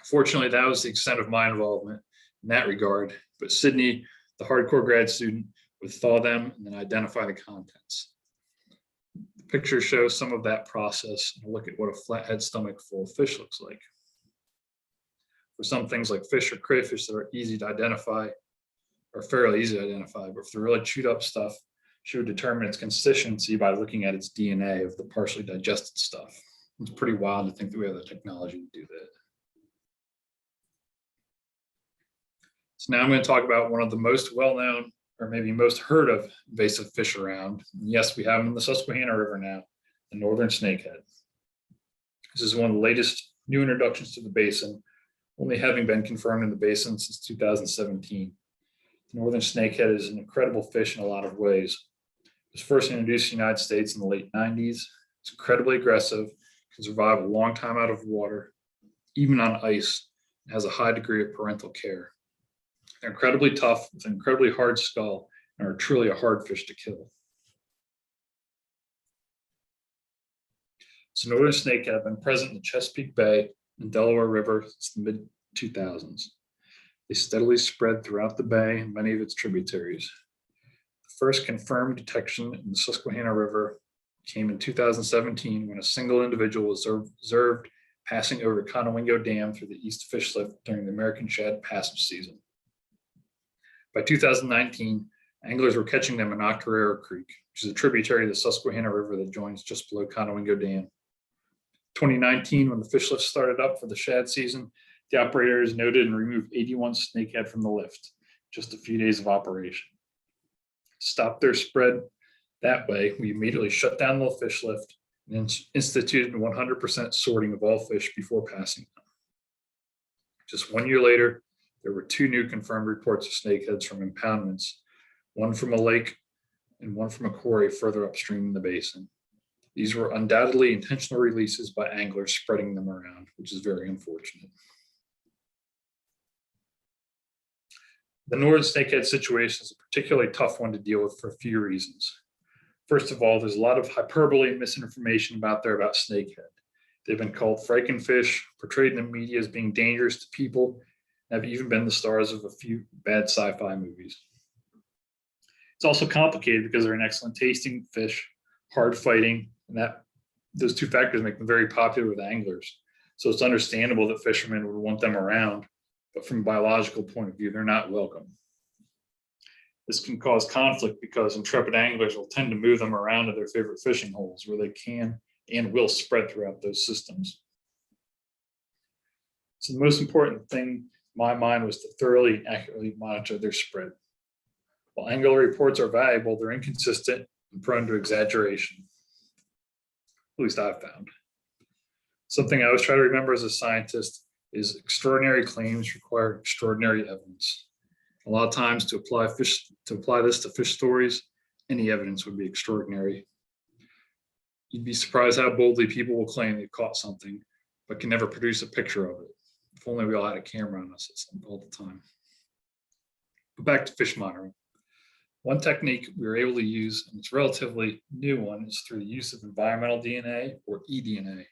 Fortunately, that was the extent of my involvement in that regard, but Sydney, the hardcore grad student, would thaw them and then identify the contents. The picture shows some of that process and a look at what a flathead stomach full of fish looks like. For some things like fish or crayfish that are easy to identify, or fairly easy to identify, but for the really chewed up stuff, she would determine its consistency by looking at its DNA of the partially digested stuff. It's pretty wild to think that we have the technology to do that. So now I'm going to talk about one of the most well-known, or maybe most heard of, invasive fish around. And yes, we have them in the Susquehanna River now, the Northern Snakehead. This is one of the latest new introductions to the basin, only having been confirmed in the basin since 2017. The Northern Snakehead is an incredible fish in a lot of ways. It was first introduced to the United States in the late 90s. It's incredibly aggressive, can survive a long time out of water, even on ice, and has a high degree of parental care. They're incredibly tough with an incredibly hard skull and are truly a hard fish to kill. So Northern Snakehead have been present in the Chesapeake Bay and Delaware River since the mid-2000s. They steadily spread throughout the bay and many of its tributaries. The first confirmed detection in the Susquehanna River came in 2017 when a single individual was observed passing over Conowingo Dam through the East Fish Lift during the American shad passage season. By 2019, anglers were catching them in Octorara Creek, which is a tributary of the Susquehanna River that joins just below Conowingo Dam. 2019, when the fish lift started up for the shad season, the operators noted and removed 81 snakehead from the lift, just a few days of operation. To stop their spread that way, we immediately shut down the fish lift and instituted 100% sorting of all fish before passing them. Just 1 year later, there were 2 new confirmed reports of snakeheads from impoundments, one from a lake and one from a quarry further upstream in the basin. These were undoubtedly intentional releases by anglers spreading them around, which is very unfortunate. The Northern Snakehead situation is a particularly tough one to deal with for a few reasons. First of all, there's a lot of hyperbole and misinformation about snakehead. They've been called frankenfish, portrayed in the media as being dangerous to people, and have even been the stars of a few bad sci-fi movies. It's also complicated because they're an excellent tasting fish, hard fighting, and those 2 factors make them very popular with anglers. So it's understandable that fishermen would want them around, but from a biological point of view, they're not welcome. This can cause conflict because intrepid anglers will tend to move them around to their favorite fishing holes where they can and will spread throughout those systems. So the most important thing in my mind was to thoroughly and accurately monitor their spread. While angular reports are valuable, they're inconsistent and prone to exaggeration. At least I've found. Something I always try to remember as a scientist is extraordinary claims require extraordinary evidence. A lot of times to apply this to fish stories, any evidence would be extraordinary. You'd be surprised how boldly people will claim they caught something, but can never produce a picture of it. If only we all had a camera on us all the time. But back to fish monitoring. One technique we were able to use, and it's a relatively new one, is through the use of environmental DNA or eDNA.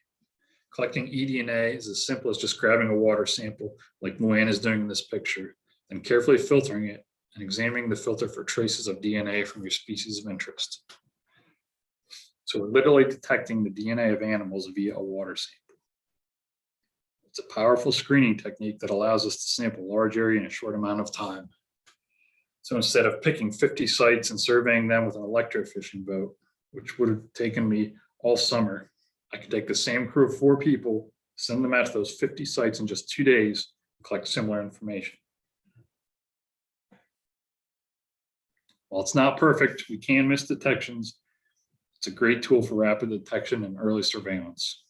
Collecting eDNA is as simple as just grabbing a water sample like Luann is doing in this picture, then carefully filtering it and examining the filter for traces of DNA from your species of interest. So we're literally detecting the DNA of animals via a water sample. It's a powerful screening technique that allows us to sample a large area in a short amount of time. So instead of picking 50 sites and surveying them with an electrofishing boat, which would have taken me all summer, I could take the same crew of 4 people, send them out to those 50 sites in just 2 days, and collect similar information. While it's not perfect, we can miss detections. It's a great tool for rapid detection and early surveillance.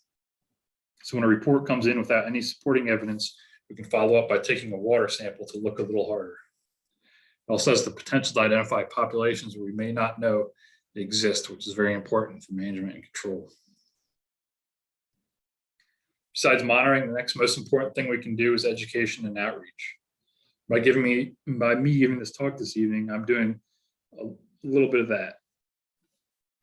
So when a report comes in without any supporting evidence, we can follow up by taking a water sample to look a little harder. It also has the potential to identify populations where we may not know they exist, which is very important for management and control. Besides monitoring, the next most important thing we can do is education and outreach. By me giving this talk this evening, I'm doing a little bit of that.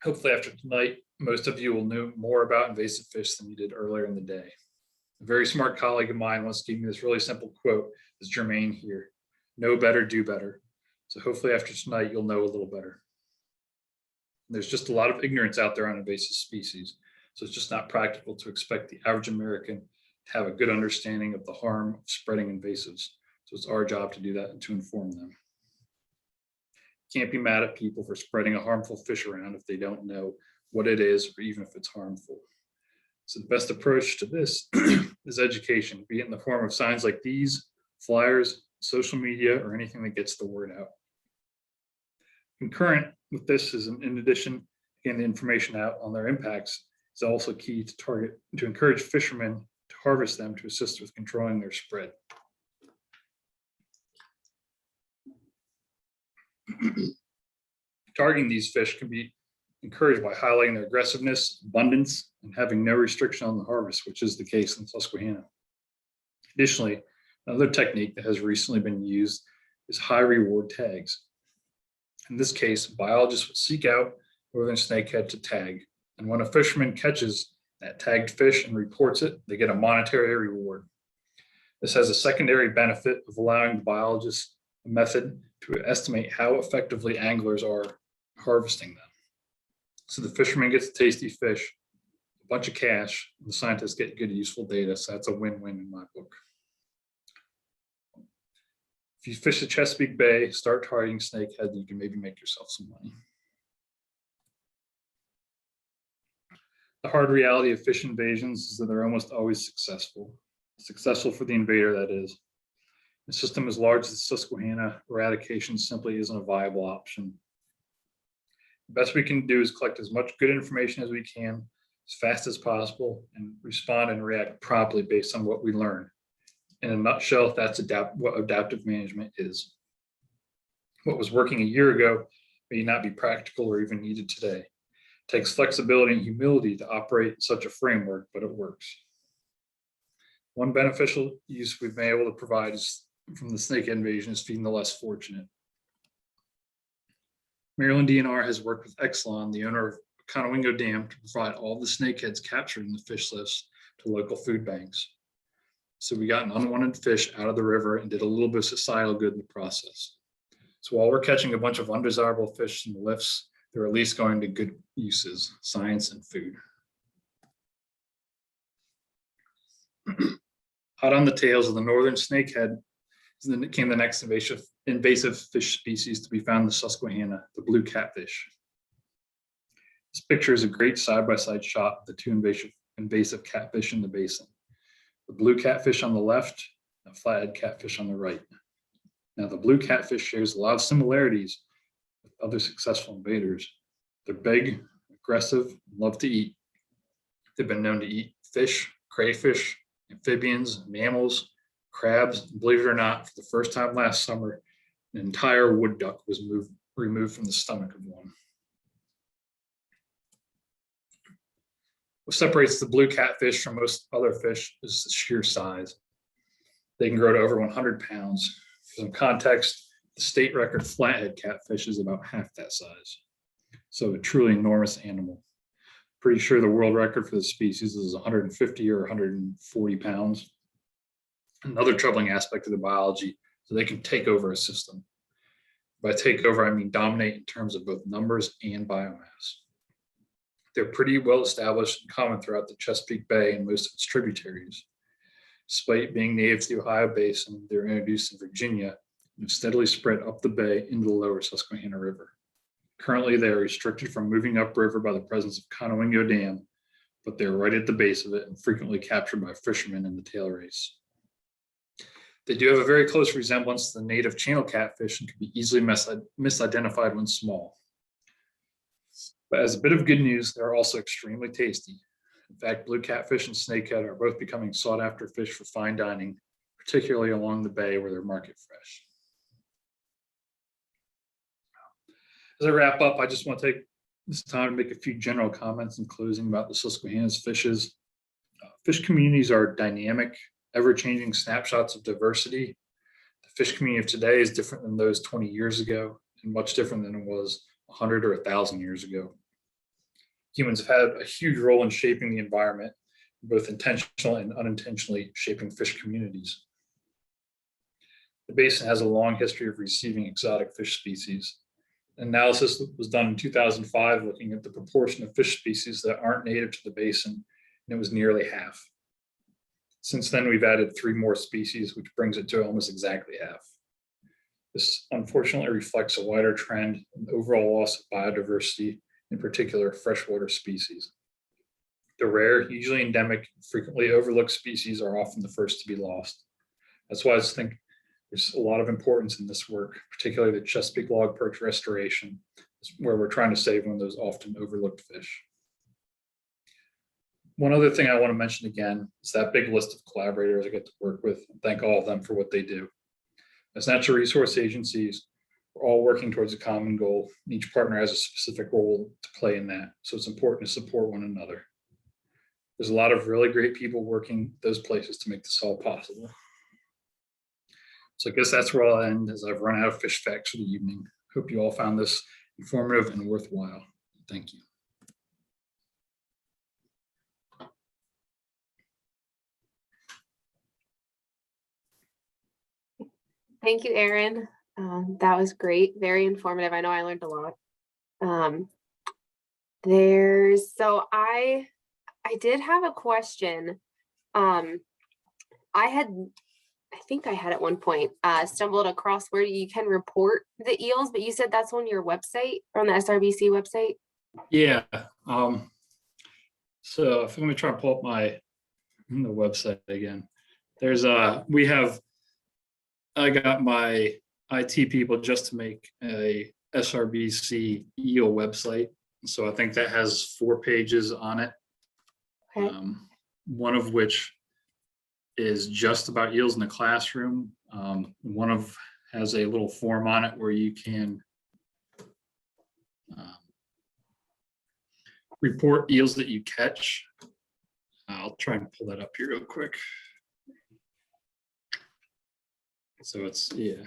Hopefully after tonight, most of you will know more about invasive fish than you did earlier in the day. A very smart colleague of mine once gave me this really simple quote that's germane here: know better, do better. So hopefully after tonight, you'll know a little better. There's just a lot of ignorance out there on invasive species. So it's just not practical to expect the average American to have a good understanding of the harm of spreading invasives. So it's our job to do that and to inform them. Can't be mad at people for spreading a harmful fish around if they don't know what it is or even if it's harmful. So the best approach to this is education, be it in the form of signs like these, flyers, social media, or anything that gets the word out. Concurrent with this is, in addition, getting the information out on their impacts, is also key to encourage fishermen to harvest them to assist with controlling their spread. Targeting these fish can be encouraged by highlighting their aggressiveness, abundance, and having no restriction on the harvest, which is the case in Susquehanna. Additionally, another technique that has recently been used is high reward tags. In this case, biologists will seek out Northern Snakehead to tag, and when a fisherman catches that tagged fish and reports it, they get a monetary reward. This has a secondary benefit of allowing the biologist a method to estimate how effectively anglers are harvesting them. So the fisherman gets a tasty fish, a bunch of cash, and the scientists get good, useful data. So that's a win-win in my book. If you fish the Chesapeake Bay, start targeting snakehead, you can maybe make yourself some money. The hard reality of fish invasions is that they're almost always successful. Successful for the invader, that is. A system as large as the Susquehanna, eradication simply isn't a viable option. The best we can do is collect as much good information as we can, as fast as possible, and respond and react promptly based on what we learn. In a nutshell, that's what adaptive management is. What was working a year ago may not be practical or even needed today. It takes flexibility and humility to operate in such a framework, but it works. One beneficial use we've been able to provide is from the snake invasion is feeding the less fortunate. Maryland DNR has worked with Exelon, the owner of Conowingo Dam, to provide all the snakeheads captured in the fish lifts to local food banks. So we got an unwanted fish out of the river and did a little bit of societal good in the process. So while we're catching a bunch of undesirable fish in the lifts, they're at least going to good uses, science and food. Hot on the tails of the Northern Snakehead came the next invasive fish species to be found in the Susquehanna, the Blue Catfish. This picture is a great side-by-side shot of the two invasive catfish in the basin. The Blue Catfish on the left, and Flathead Catfish on the right. Now, the Blue Catfish shares a lot of similarities other successful invaders. They're big, aggressive, and love to eat. They've been known to eat fish, crayfish, amphibians, mammals, crabs. And believe it or not, for the first time last summer, an entire wood duck was removed from the stomach of one. What separates the blue catfish from most other fish is the sheer size. They can grow to over 100 pounds. For some context, the state record flathead catfish is about half that size. So a truly enormous animal. Pretty sure the world record for the species is 150 or 140 pounds. Another troubling aspect of the biology, so they can take over a system. By take over, I mean dominate in terms of both numbers and biomass. They're pretty well established and common throughout the Chesapeake Bay and most of its tributaries. Despite being native to the Ohio Basin, they were introduced in Virginia and have steadily spread up the bay into the lower Susquehanna River. Currently, they are restricted from moving upriver by the presence of Conowingo Dam, but they're right at the base of it and frequently captured by fishermen in the tail race. They do have a very close resemblance to the native channel catfish and can be easily misidentified when small. But as a bit of good news, they're also extremely tasty. In fact, blue catfish and snakehead are both becoming sought after fish for fine dining, particularly along the bay where they're market fresh. As I wrap up, I just want to take this time to make a few general comments in closing about the Susquehanna's fishes. Fish communities are dynamic, ever-changing snapshots of diversity. The fish community of today is different than those 20 years ago and much different than it was 100 or 1,000 years ago. Humans have had a huge role in shaping the environment, both intentional and unintentionally shaping fish communities. The basin has a long history of receiving exotic fish species. Analysis was done in 2005 looking at the proportion of fish species that aren't native to the basin, and it was nearly half. Since then, we've added 3 more species, which brings it to almost exactly half. This unfortunately reflects a wider trend in the overall loss of biodiversity, in particular freshwater species. The rare, usually endemic, frequently overlooked species are often the first to be lost. That's why I think there's a lot of importance in this work, particularly the Chesapeake Log Perch restoration, where we're trying to save one of those often overlooked fish. One other thing I want to mention again is that big list of collaborators I get to work with, and thank all of them for what they do. As natural resource agencies, we're all working towards a common goal, and each partner has a specific role to play in that, so it's important to support one another. There's a lot of really great people working those places to make this all possible. So I guess that's where I'll end, as I've run out of fish facts for the evening. Hope you all found this informative and worthwhile. Thank you. Thank you, Aaron. That was great, very informative. I know I learned a lot. So I did have a question. I think I had at one point stumbled across where you can report the eels, but you said that's on your website, or on the SRBC website? Yeah. So if I'm going to try and pull up the website again, there's I got my IT people just to make a SRBC eel website. So I think that has 4 pages on it. Okay. One of which is just about eels in the classroom. One has a little form on it where you can report eels that you catch. I'll try and pull that up here real quick. So it's, yeah.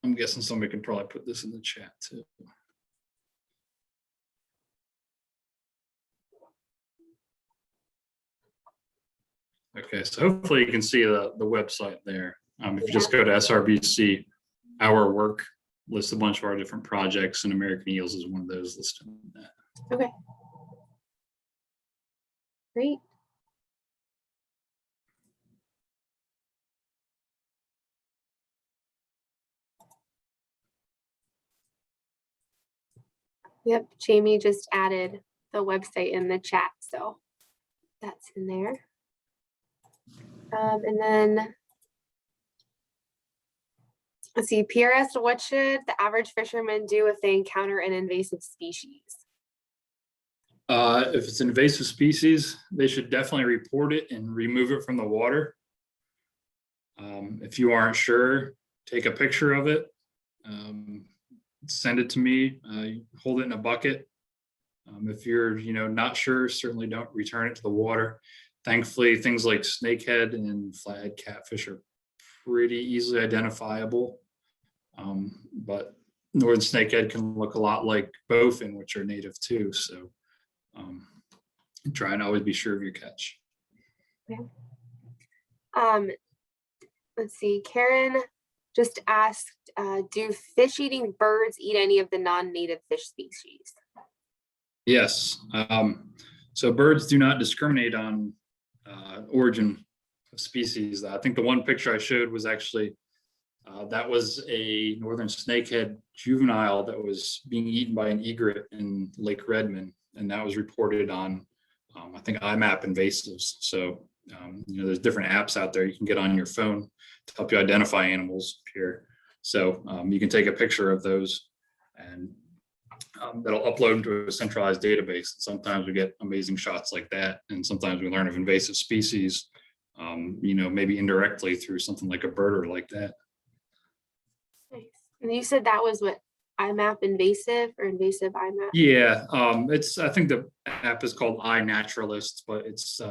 I'm guessing somebody can probably put this in the chat too. Okay, so hopefully you can see the website there. If you just go to SRBC, our work lists a bunch of our different projects, and American Eels is one of those listed in that. Okay. Great. Yep, Jamie just added the website in the chat, so that's in there. And then Let's see, Pierre asked, what should the average fisherman do if they encounter an invasive species? If it's an invasive species, they should definitely report it and remove it from the water. If you aren't sure, take a picture of it, send it to me, hold it in a bucket. If you're, not sure, certainly don't return it to the water. Thankfully, things like snakehead and flathead catfish are pretty easily identifiable. But northern snakehead can look a lot like bowfin, which are native too. So try and always be sure of your catch. Okay. Let's see, Karen just asked, do fish-eating birds eat any of the non-native fish species? Yes. So birds do not discriminate on origin of species. I think the one picture I showed was actually, that was a northern snakehead juvenile that was being eaten by an egret in Lake Redmond. And that was reported on, I think, IMAP invasives. So, there's different apps out there you can get on your phone to help you identify animals here. So you can take a picture of those and that'll upload into a centralized database. Sometimes we get amazing shots like that. And sometimes we learn of invasive species, maybe indirectly through something like a birder like that. Nice. And you said that was what, IMAP invasive or invasive IMAP? Yeah, I think the app is called iNaturalist, but it's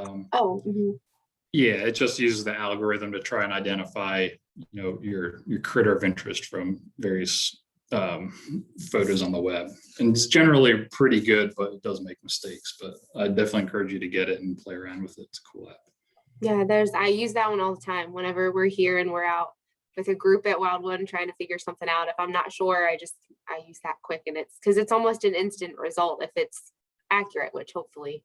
yeah, it just uses the algorithm to try and identify, your critter of interest from various photos on the web. And it's generally pretty good, but it does make mistakes. But I definitely encourage you to get it and play around with it. It's a cool app. Yeah, I use that one all the time whenever we're here and we're out with a group at Wildwood and trying to figure something out. If I'm not sure, I use that quick, and it's because it's almost an instant result if it's accurate, which hopefully.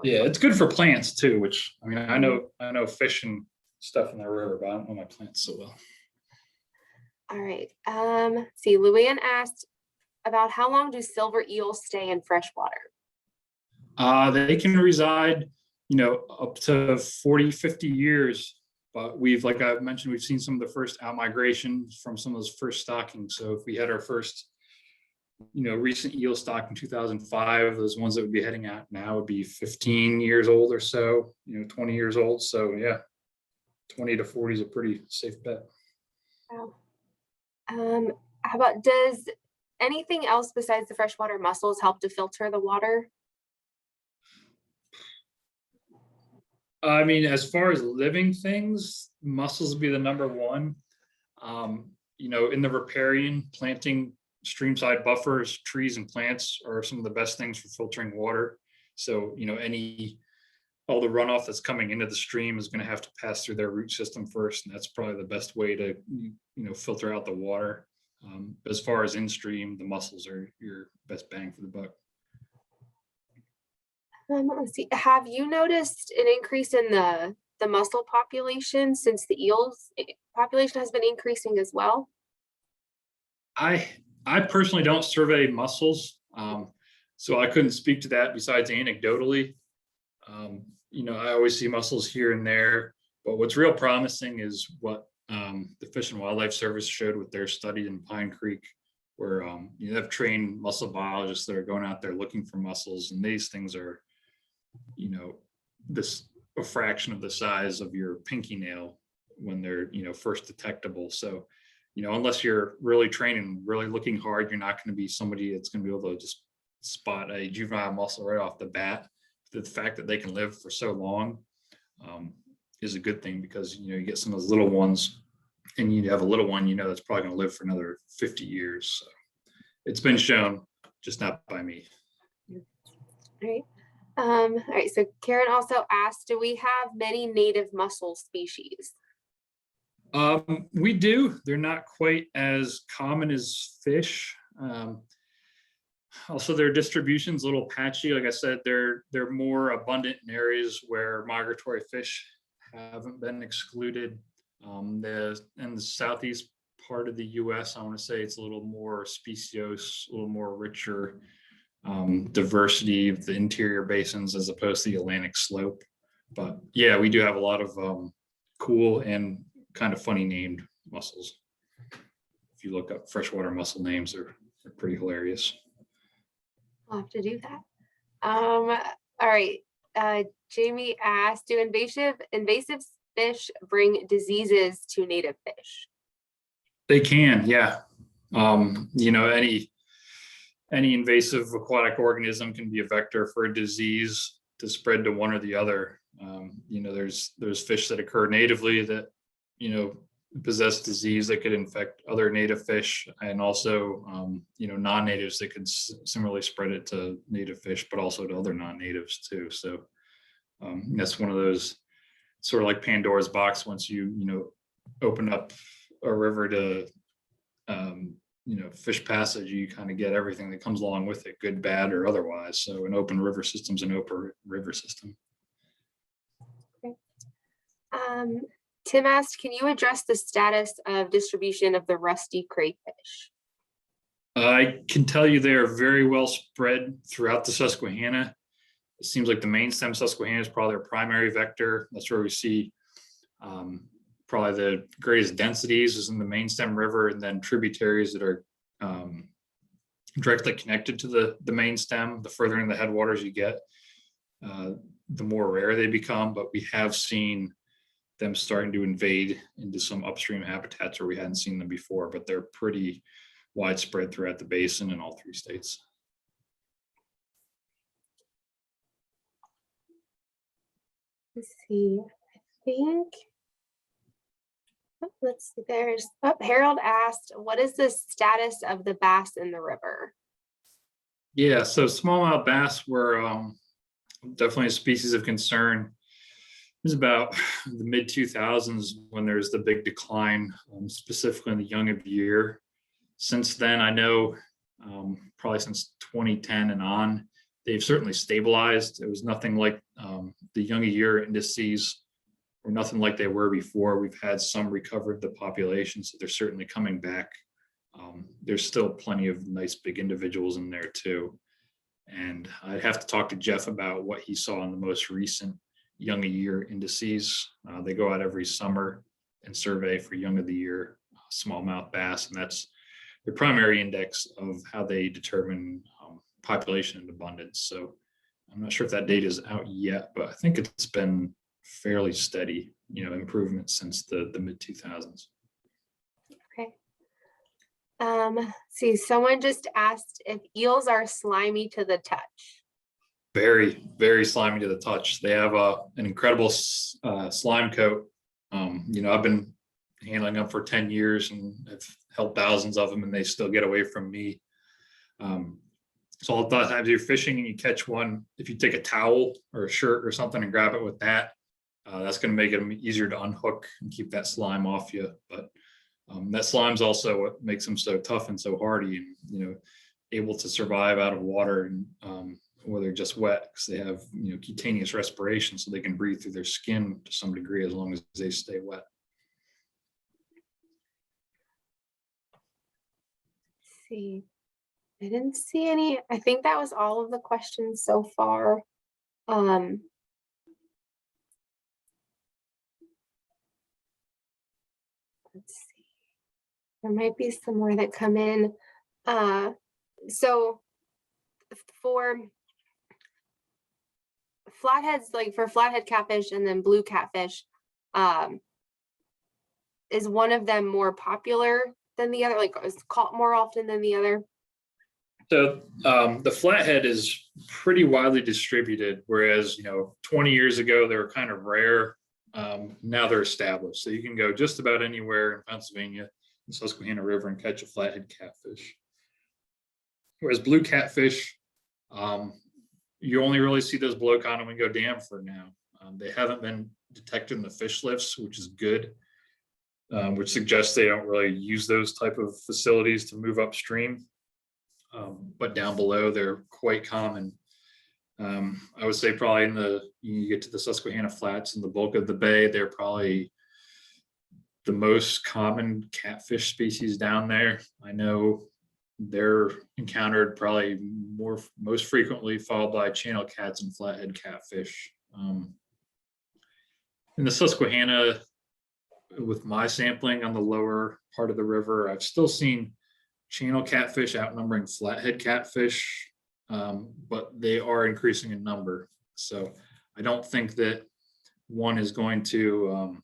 Yeah, it's good for plants too, which I know fish and stuff in the river, but I don't know my plants so well. All right. See, Luann asked about how long do silver eels stay in freshwater? They can reside, up to 40, 50 years. But like I mentioned, we've seen some of the first outmigration from some of those first stockings. So if we had our first, recent eel stock in 2005, those ones that would be heading out now would be 15 years old or so, 20 years old. So yeah, 20 to 40 is a pretty safe bet. Wow. How about, does anything else besides the freshwater mussels help to filter the water? As far as living things, mussels would be the number one. In the riparian, planting streamside buffers, trees and plants are some of the best things for filtering water. So, all the runoff that's coming into the stream is going to have to pass through their root system first. And that's probably the best way to, filter out the water. As far as in stream, the mussels are your best bang for the buck. Let's see. Have you noticed an increase in the mussel population since the eels population has been increasing as well? I personally don't survey mussels, so I couldn't speak to that besides anecdotally. I always see mussels here and there, but what's real promising is what the Fish and Wildlife Service showed with their study in Pine Creek, where you have trained mussel biologists that are going out there looking for mussels, and these things are, a fraction of the size of your pinky nail when they're, first detectable. So, unless you're really training, really looking hard, you're not going to be somebody that's going to be able to just spot a juvenile mussel right off the bat. The fact that they can live for so long is a good thing, because, you get some of those little ones, and you have a little one, that's probably going to live for another 50 years. So it's been shown, just not by me. All right. So Karen also asked, do we have many native mussel species? We do. They're not quite as common as fish. Also, their distribution's a little patchy. Like I said, they're more abundant in areas where migratory fish haven't been excluded. In the southeast part of the U.S., I want to say it's a little more speciose, a little more richer diversity of the interior basins as opposed to the Atlantic slope. But yeah, we do have a lot of cool and kind of funny named mussels. if you look up freshwater mussel names, they're pretty hilarious. I'll have to do that. All right. Jamie asked, do invasive fish bring diseases to native fish? They can, yeah. You know, any invasive aquatic organism can be a vector for a disease to spread to one or the other. You know, there's fish that occur natively that, you know, possess disease that could infect other native fish, and also, you know, non-natives that could similarly spread it to native fish, but also to other non-natives too. So that's one of those sort of like Pandora's box. Once you know, open up a river to, you know, fish passage, you kind of get everything that comes along with it, good, bad, or otherwise. So an open river system is an open river system. Okay. Tim asked, can you address the status of distribution of the rusty crayfish? I can tell you they are very well spread throughout the Susquehanna. It seems like the main stem Susquehanna is probably their primary vector. That's where we see probably the greatest densities is in the main stem river, and then tributaries that are directly connected to the main stem. The further in the headwaters you get, the more rare they become, but we have seen them starting to invade into some upstream habitats where we hadn't seen them before, but they're pretty widespread throughout the basin in all 3 states. Let's see, I think, let's see, there's, Harold asked, what is the status of the bass in the river? Yeah, so smallmouth bass were definitely a species of concern. It was about the mid 2000s when there's the big decline, specifically in the young of year. Since then, I know probably since 2010 and on, they've certainly stabilized. It was nothing like the young of year indices were nothing like they were before. We've had some recovery of the population, so they're certainly coming back. There's still plenty of nice big individuals in there too. And I'd have to talk to Jeff about what he saw in the most recent young of year indices. They go out every summer and survey for young of the year smallmouth bass, and that's the primary index of how they determine population and abundance. So I'm not sure if that data is out yet, but I think it's been fairly steady, you know, improvement since the mid 2000s. Okay. See, someone just asked if eels are slimy to the touch. Very, very slimy to the touch. They have an incredible slime coat. You know, I've been handling them for 10 years and have held thousands of them, and they still get away from me. So a lot of times you're fishing and you catch one, if you take a towel or a shirt or something and grab it with that, that's going to make it easier to unhook and keep that slime off you. But that slime's also what makes them so tough and so hardy, and, you know, able to survive out of water and or they're just wet, because they have, you know, cutaneous respiration, so they can breathe through their skin to some degree as long as they stay wet. Let's see, I didn't see any. I think that was all of the questions so far. Let's see, there might be some more that come in. So for flatheads, like for flathead catfish and then blue catfish, is one of them more popular than the other, like is caught more often than the other? So the flathead is pretty widely distributed, whereas, you know, 20 years ago they were kind of rare. Now they're established, so you can go just about anywhere in Pennsylvania, the Susquehanna River, and catch a flathead catfish. Whereas blue catfish, you only really see those below Conowingo Dam for now. They haven't been detected in the fish lifts, which is good, which suggests they don't really use those type of facilities to move upstream. But down below, they're quite common. I would say probably you get to the Susquehanna Flats and the bulk of the bay, they're probably the most common catfish species down there. I know they're encountered probably most frequently, followed by channel cats and flathead catfish. In the Susquehanna, with my sampling on the lower part of the river, I've still seen channel catfish outnumbering flathead catfish, but they are increasing in number. So I don't think that one is going to,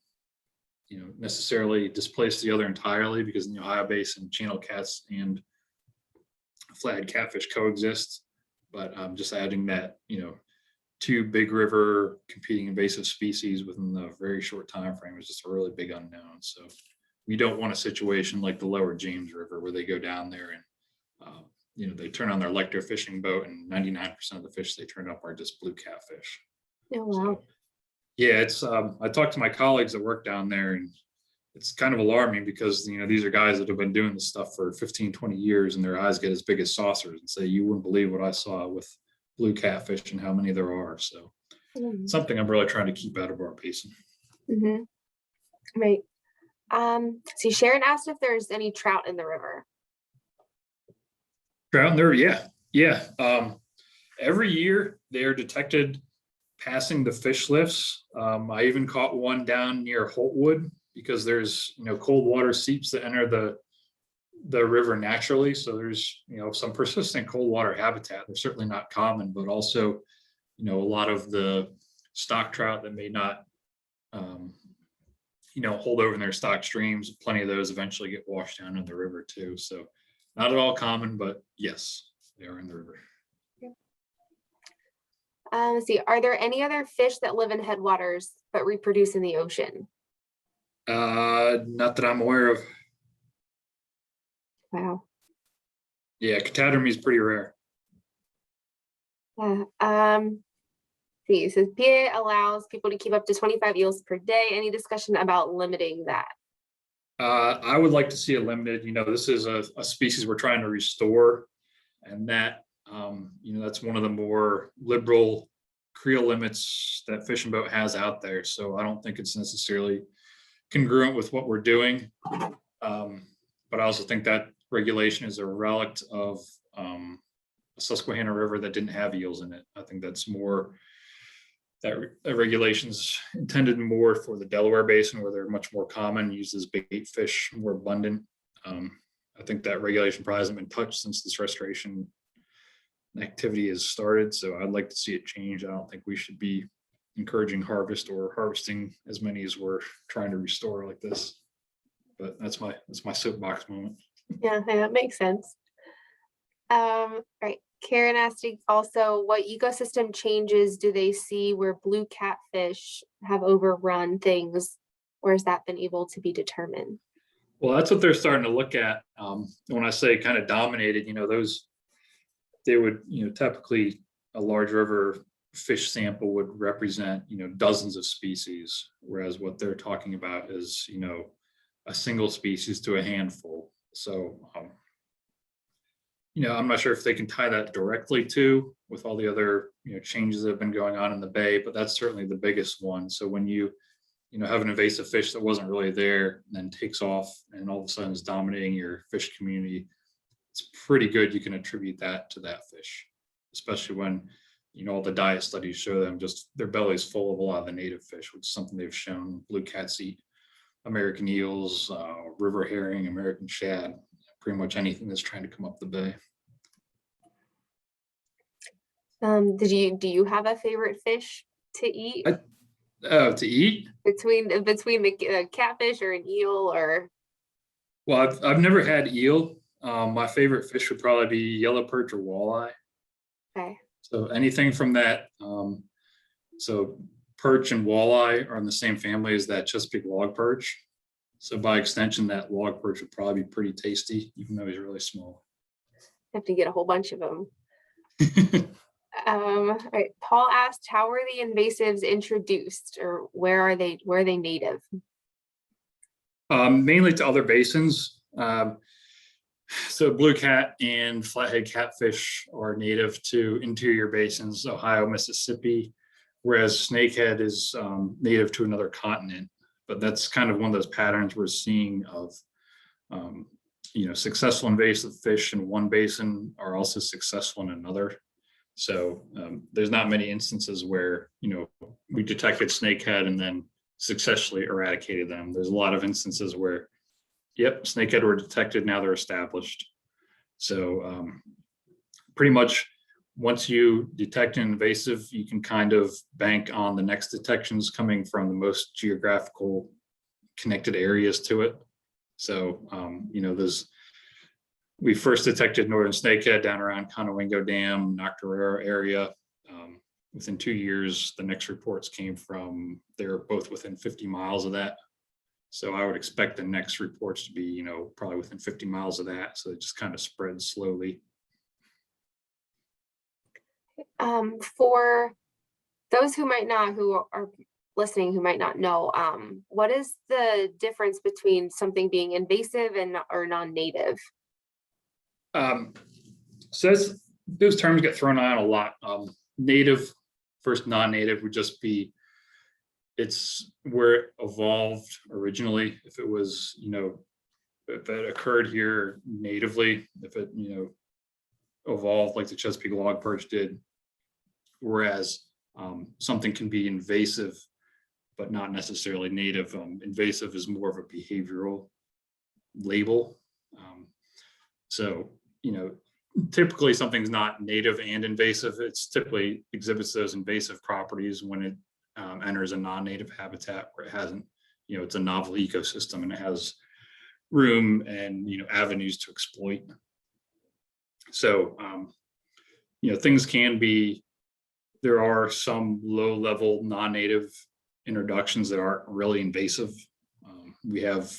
necessarily displace the other entirely, because in the Ohio Basin, channel cats and flathead catfish coexist. But just adding that, two big river competing invasive species within a very short time frame is just a really big unknown. So we don't want a situation like the lower James River where they go down there and they turn on their electrofishing boat and 99% of the fish they turn up are just blue catfish. Oh, wow. So, yeah, it's I talked to my colleagues that work down there, and it's kind of alarming because these are guys that have been doing this stuff for 15, 20 years, and their eyes get as big as saucers and say, you wouldn't believe what I saw with blue catfish and how many there are. So something I'm really trying to keep out of our basin. Right. So Sharon asked if there's any trout in the river. Trout in there, yeah. Every year they are detected passing the fish lifts. I even caught one down near Holtwood because there's cold water seeps that enter the river naturally. So there's some persistent cold water habitat. They're certainly not common, but also a lot of the stock trout that may not hold over in their stock streams. Plenty of those eventually get washed down in the river too. So not at all common, but yes, they are in the river. Let's see, are there any other fish that live in headwaters but reproduce in the ocean? Not that I'm aware of. Wow. Yeah, catadrome is pretty rare. See, it says PA allows people to keep up to 25 eels per day. Any discussion about limiting that? I would like to see it limited. This is a species we're trying to restore, and that that's one of the more liberal creel limits that Fish and Boat has out there. So I don't think it's necessarily congruent with what we're doing. But I also think that regulation is a relic of a Susquehanna River that didn't have eels in it. I think that's more that regulation's intended more for the Delaware Basin, where they're much more common, used as bait fish, more abundant. I think that regulation probably hasn't been touched since this restoration activity has started. So I'd like to see it change. I don't think we should be encouraging harvest or harvesting as many as we're trying to restore like this. But that's my soapbox moment. Yeah, that makes sense. Right. Karen asked also, what ecosystem changes do they see where blue catfish have overrun things, or has that been able to be determined? Well, that's what they're starting to look at. When I say kind of dominated, they would, typically a large river fish sample would represent, dozens of species, whereas what they're talking about is, a single species to a handful. So, I'm not sure if they can tie that directly to with all the other, changes that have been going on in the bay, but that's certainly the biggest one. So when you have an invasive fish that wasn't really there and then takes off and all of a sudden is dominating your fish community, it's pretty good you can attribute that to that fish, especially when all the diet studies show them just their belly's full of a lot of the native fish, which is something they've shown. Blue cats eat American eels, river herring, American shad, pretty much anything that's trying to come up the bay. Do you have a favorite fish to eat? To eat? Between the catfish or an eel or? Well, I've never had eel. My favorite fish would probably be yellow perch or walleye. Okay. So anything from that. So perch and walleye are in the same family as that Chesapeake Log Perch. So by extension, that log perch would probably be pretty tasty, even though he's really small. Have to get a whole bunch of them. All right. Paul asked, how were the invasives introduced, or where are they native? Mainly to other basins. So blue cat and flathead catfish are native to interior basins, Ohio, Mississippi, whereas snakehead is native to another continent. But that's kind of one of those patterns we're seeing of, successful invasive fish in one basin are also successful in another. So there's not many instances where, we detected snakehead and then successfully eradicated them. There's a lot of instances where, yep, snakehead were detected, now they're established. So pretty much once you detect an invasive, you can kind of bank on the next detections coming from the most geographical connected areas to it. So, we first detected Northern Snakehead down around Conowingo Dam, Nocturera area. Within 2 years, the next reports came from, they're both within 50 miles of that. So I would expect the next reports to be, probably within 50 miles of that. So it just kind of spreads slowly. For those who are listening, who might not know, what is the difference between something being invasive or non-native? So those terms get thrown out a lot. Native versus non-native would just be, it's where it evolved originally. If it was, if it occurred here natively, if it, evolved like the Chesapeake Log Perch did, whereas something can be invasive, but not necessarily native. Invasive is more of a behavioral label. So, typically something's not native and invasive. It's typically exhibits those invasive properties when it enters a non-native habitat where it hasn't, it's a novel ecosystem and it has room and, avenues to exploit. So, things can be, there are some low-level non-native introductions that aren't really invasive. We have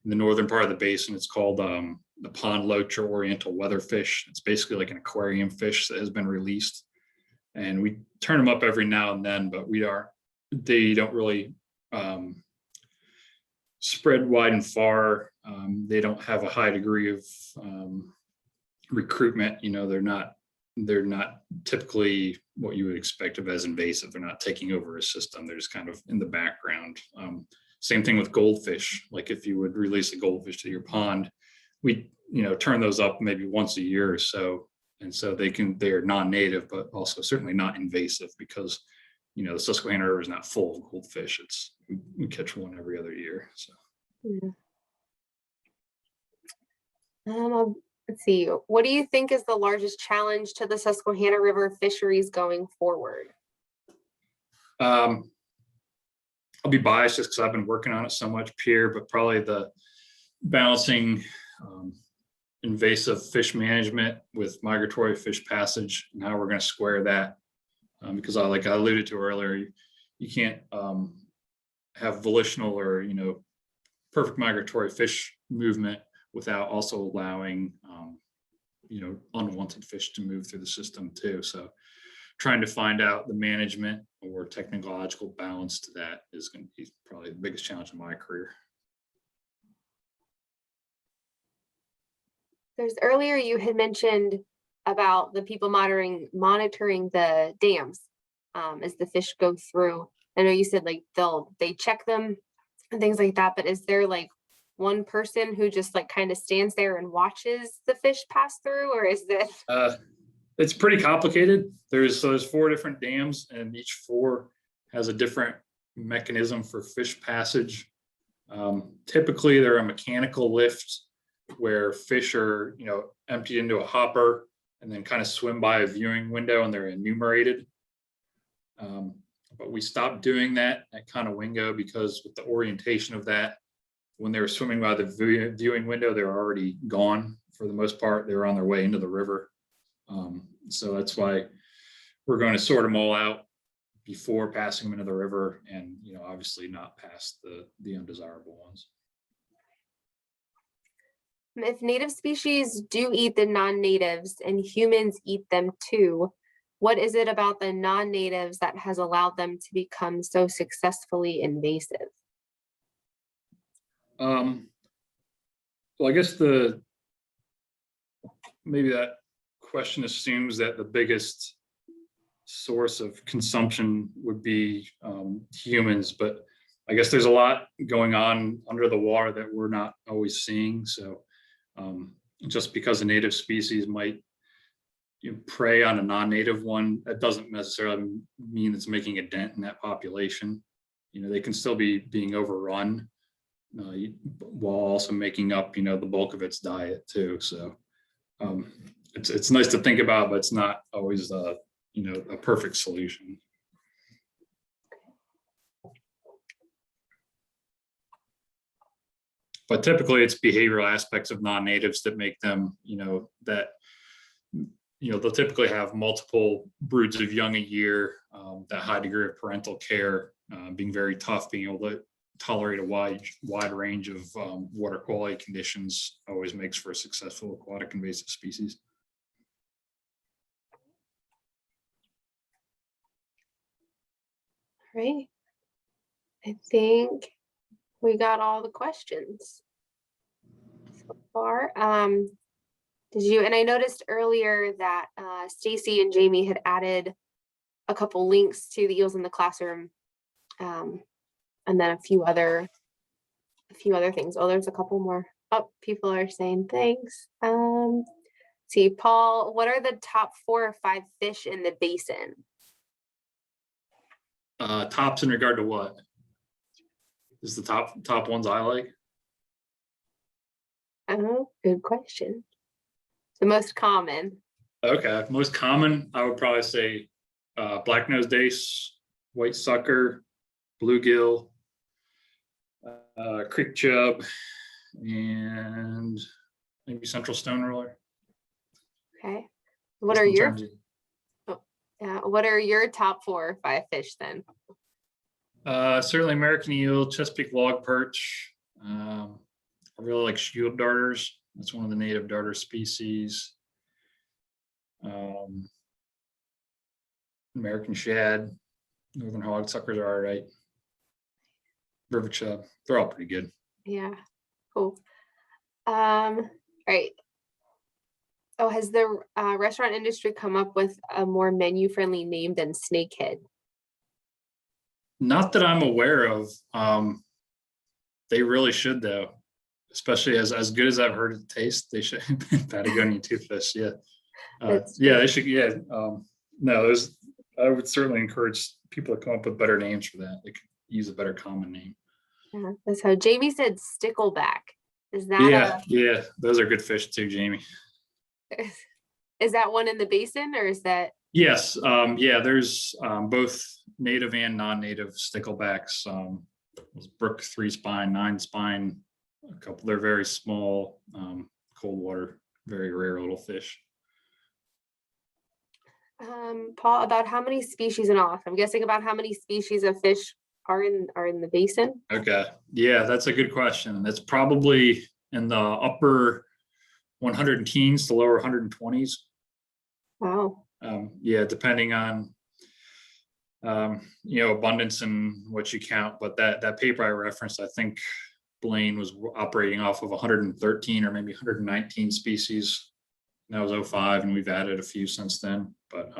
in the northern part of the basin, it's called the pond loach or Oriental weatherfish. It's basically like an aquarium fish that has been released, and we turn them up every now and then, but they don't really spread wide and far. They don't have a high degree of recruitment. They're not typically what you would expect of as invasive. They're not taking over a system. They're just kind of in the background. Same thing with goldfish. Like if you would release a goldfish to your pond, we turn those up maybe once a year or so. And so they're non-native, but also certainly not invasive because, the Susquehanna River is not full of goldfish. We catch one every other year. So. Yeah. Let's see. What do you think is the largest challenge to the Susquehanna River fisheries going forward? I'll be biased just because I've been working on it so much, Pierre, but probably the balancing invasive fish management with migratory fish passage and how we're going to square that. Because like I alluded to earlier, you can't have volitional or, perfect migratory fish movement without also allowing, unwanted fish to move through the system too. So trying to find out the management or technological balance to that is going to be probably the biggest challenge in my career. Earlier you had mentioned about the people monitoring the dams as the fish go through. I know you said like they check them and things like that, but is there like one person who just like kind of stands there and watches the fish pass through, or is that? It's pretty complicated. There's 4 different dams, and each 4 has a different mechanism for fish passage. Typically, they're a mechanical lift where fish are, emptied into a hopper and then kind of swim by a viewing window, and they're enumerated. But we stopped doing that at Conowingo because with the orientation of that, when they were swimming by the viewing window, they were already gone for the most part. They were on their way into the river. So that's why we're going to sort them all out before passing them into the river, and obviously not past the undesirable ones. If native species do eat the non-natives and humans eat them too, what is it about the non-natives that has allowed them to become so successfully invasive? Well, I guess maybe that question assumes that the biggest source of consumption would be humans, but I guess there's a lot going on under the water that we're not always seeing. So just because a native species might prey on a non-native one, that doesn't necessarily mean it's making a dent in that population. they can still be being overrun while also making up, the bulk of its diet too. So it's nice to think about, but it's not always a perfect solution. But typically it's behavioral aspects of non-natives that make them, they'll typically have multiple broods of young a year, that high degree of parental care, being very tough, being able to tolerate a wide range of water quality conditions always makes for a successful aquatic invasive species. All right. I think we got all the questions so far. Did you, and I noticed earlier that Stacy and Jamie had added a couple links to the Eels in the Classroom, and then a few other things. Oh, there's a couple more. Oh, people are saying thanks. See, Paul, what are the top 4 or 5 fish in the basin? Tops in regard to what? Is the top ones I like? Oh, good question. The most common. Okay, most common, I would probably say black-nosed dace, white sucker, bluegill, creek chub, and maybe central stone roller. Okay. What are your top 4 or 5 fish then? Certainly American eel, Chesapeake log perch. I really like shield darters. That's one of the native darter species. American shad, northern hogsuckers are all right. River chub, they're all pretty good. Yeah, cool. All right. Oh, has the restaurant industry come up with a more menu-friendly name than snakehead? Not that I'm aware of. They really should though, especially as good as I've heard it taste. They should. Patagonia toothfish, yeah. They should. Yeah. No, I would certainly encourage people to come up with better names for that. They could use a better common name. Yeah, that's how Jamie said stickleback. Is that yeah, those are good fish too, Jamie. Is that one in the basin or is that? Yes, there's both native and non-native sticklebacks. Brook 3-spine, 9-spine, a couple. They're very small, cold water, very rare little fish. Paul, about how many species in all? I'm guessing about how many species of fish are in the basin? Okay, yeah, that's a good question. That's probably in the upper 100 teens to lower 120s. Wow. Yeah, depending on abundance and what you count. But that paper I referenced, I think Blaine was operating off of 113 or maybe 119 species. That was 2005, and we've added a few since then. But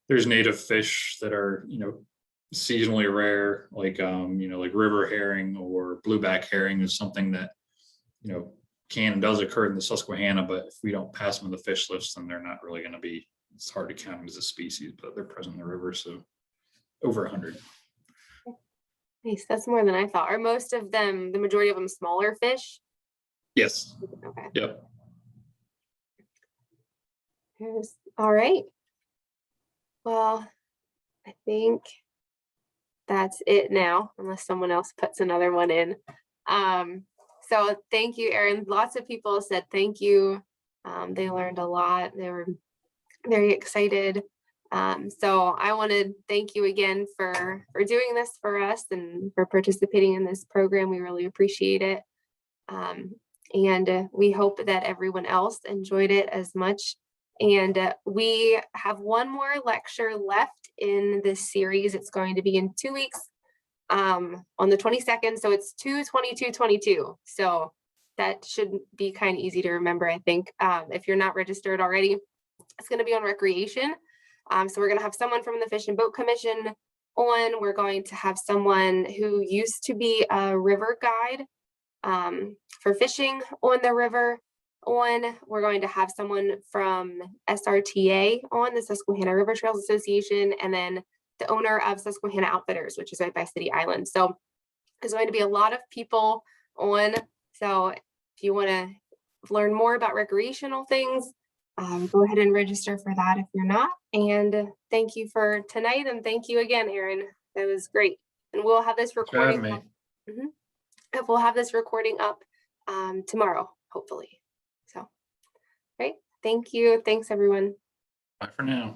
there's native fish that are seasonally rare, like like river herring or blueback herring is something that can and does occur in the Susquehanna, but if we don't pass them in the fish list, then they're not really going to be. It's hard to count them as a species, but they're present in the river, so over 100. Nice, that's more than I thought. Are most of them, the majority of them, smaller fish? Yes. Okay. Yep. All right. Well, I think that's it now, unless someone else puts another one in. So thank you, Aaron. Lots of people said thank you. They learned a lot. They were very excited. So I want to thank you again for doing this for us and for participating in this program. We really appreciate it. And we hope that everyone else enjoyed it as much. And we have one more lecture left in this series. It's going to be in 2 weeks. On the 22nd, so it's 2/22/22. So that should be kind of easy to remember, I think. If you're not registered already, it's going to be on recreation. So we're going to have someone from the Fish and Boat Commission on. We're going to have someone who used to be a river guide for fishing on the river on. We're going to have someone from SRTA on, the Susquehanna River Trails Association, and then the owner of Susquehanna Outfitters, which is right by City Island. So there's going to be a lot of people on. So if you want to learn more about recreational things, go ahead and register for that if you're not. And thank you for tonight. And thank you again, Aaron. That was great. And we'll have this recording up. We'll have this recording up tomorrow, hopefully. So, great. Thank you. Thanks, everyone. Bye for now.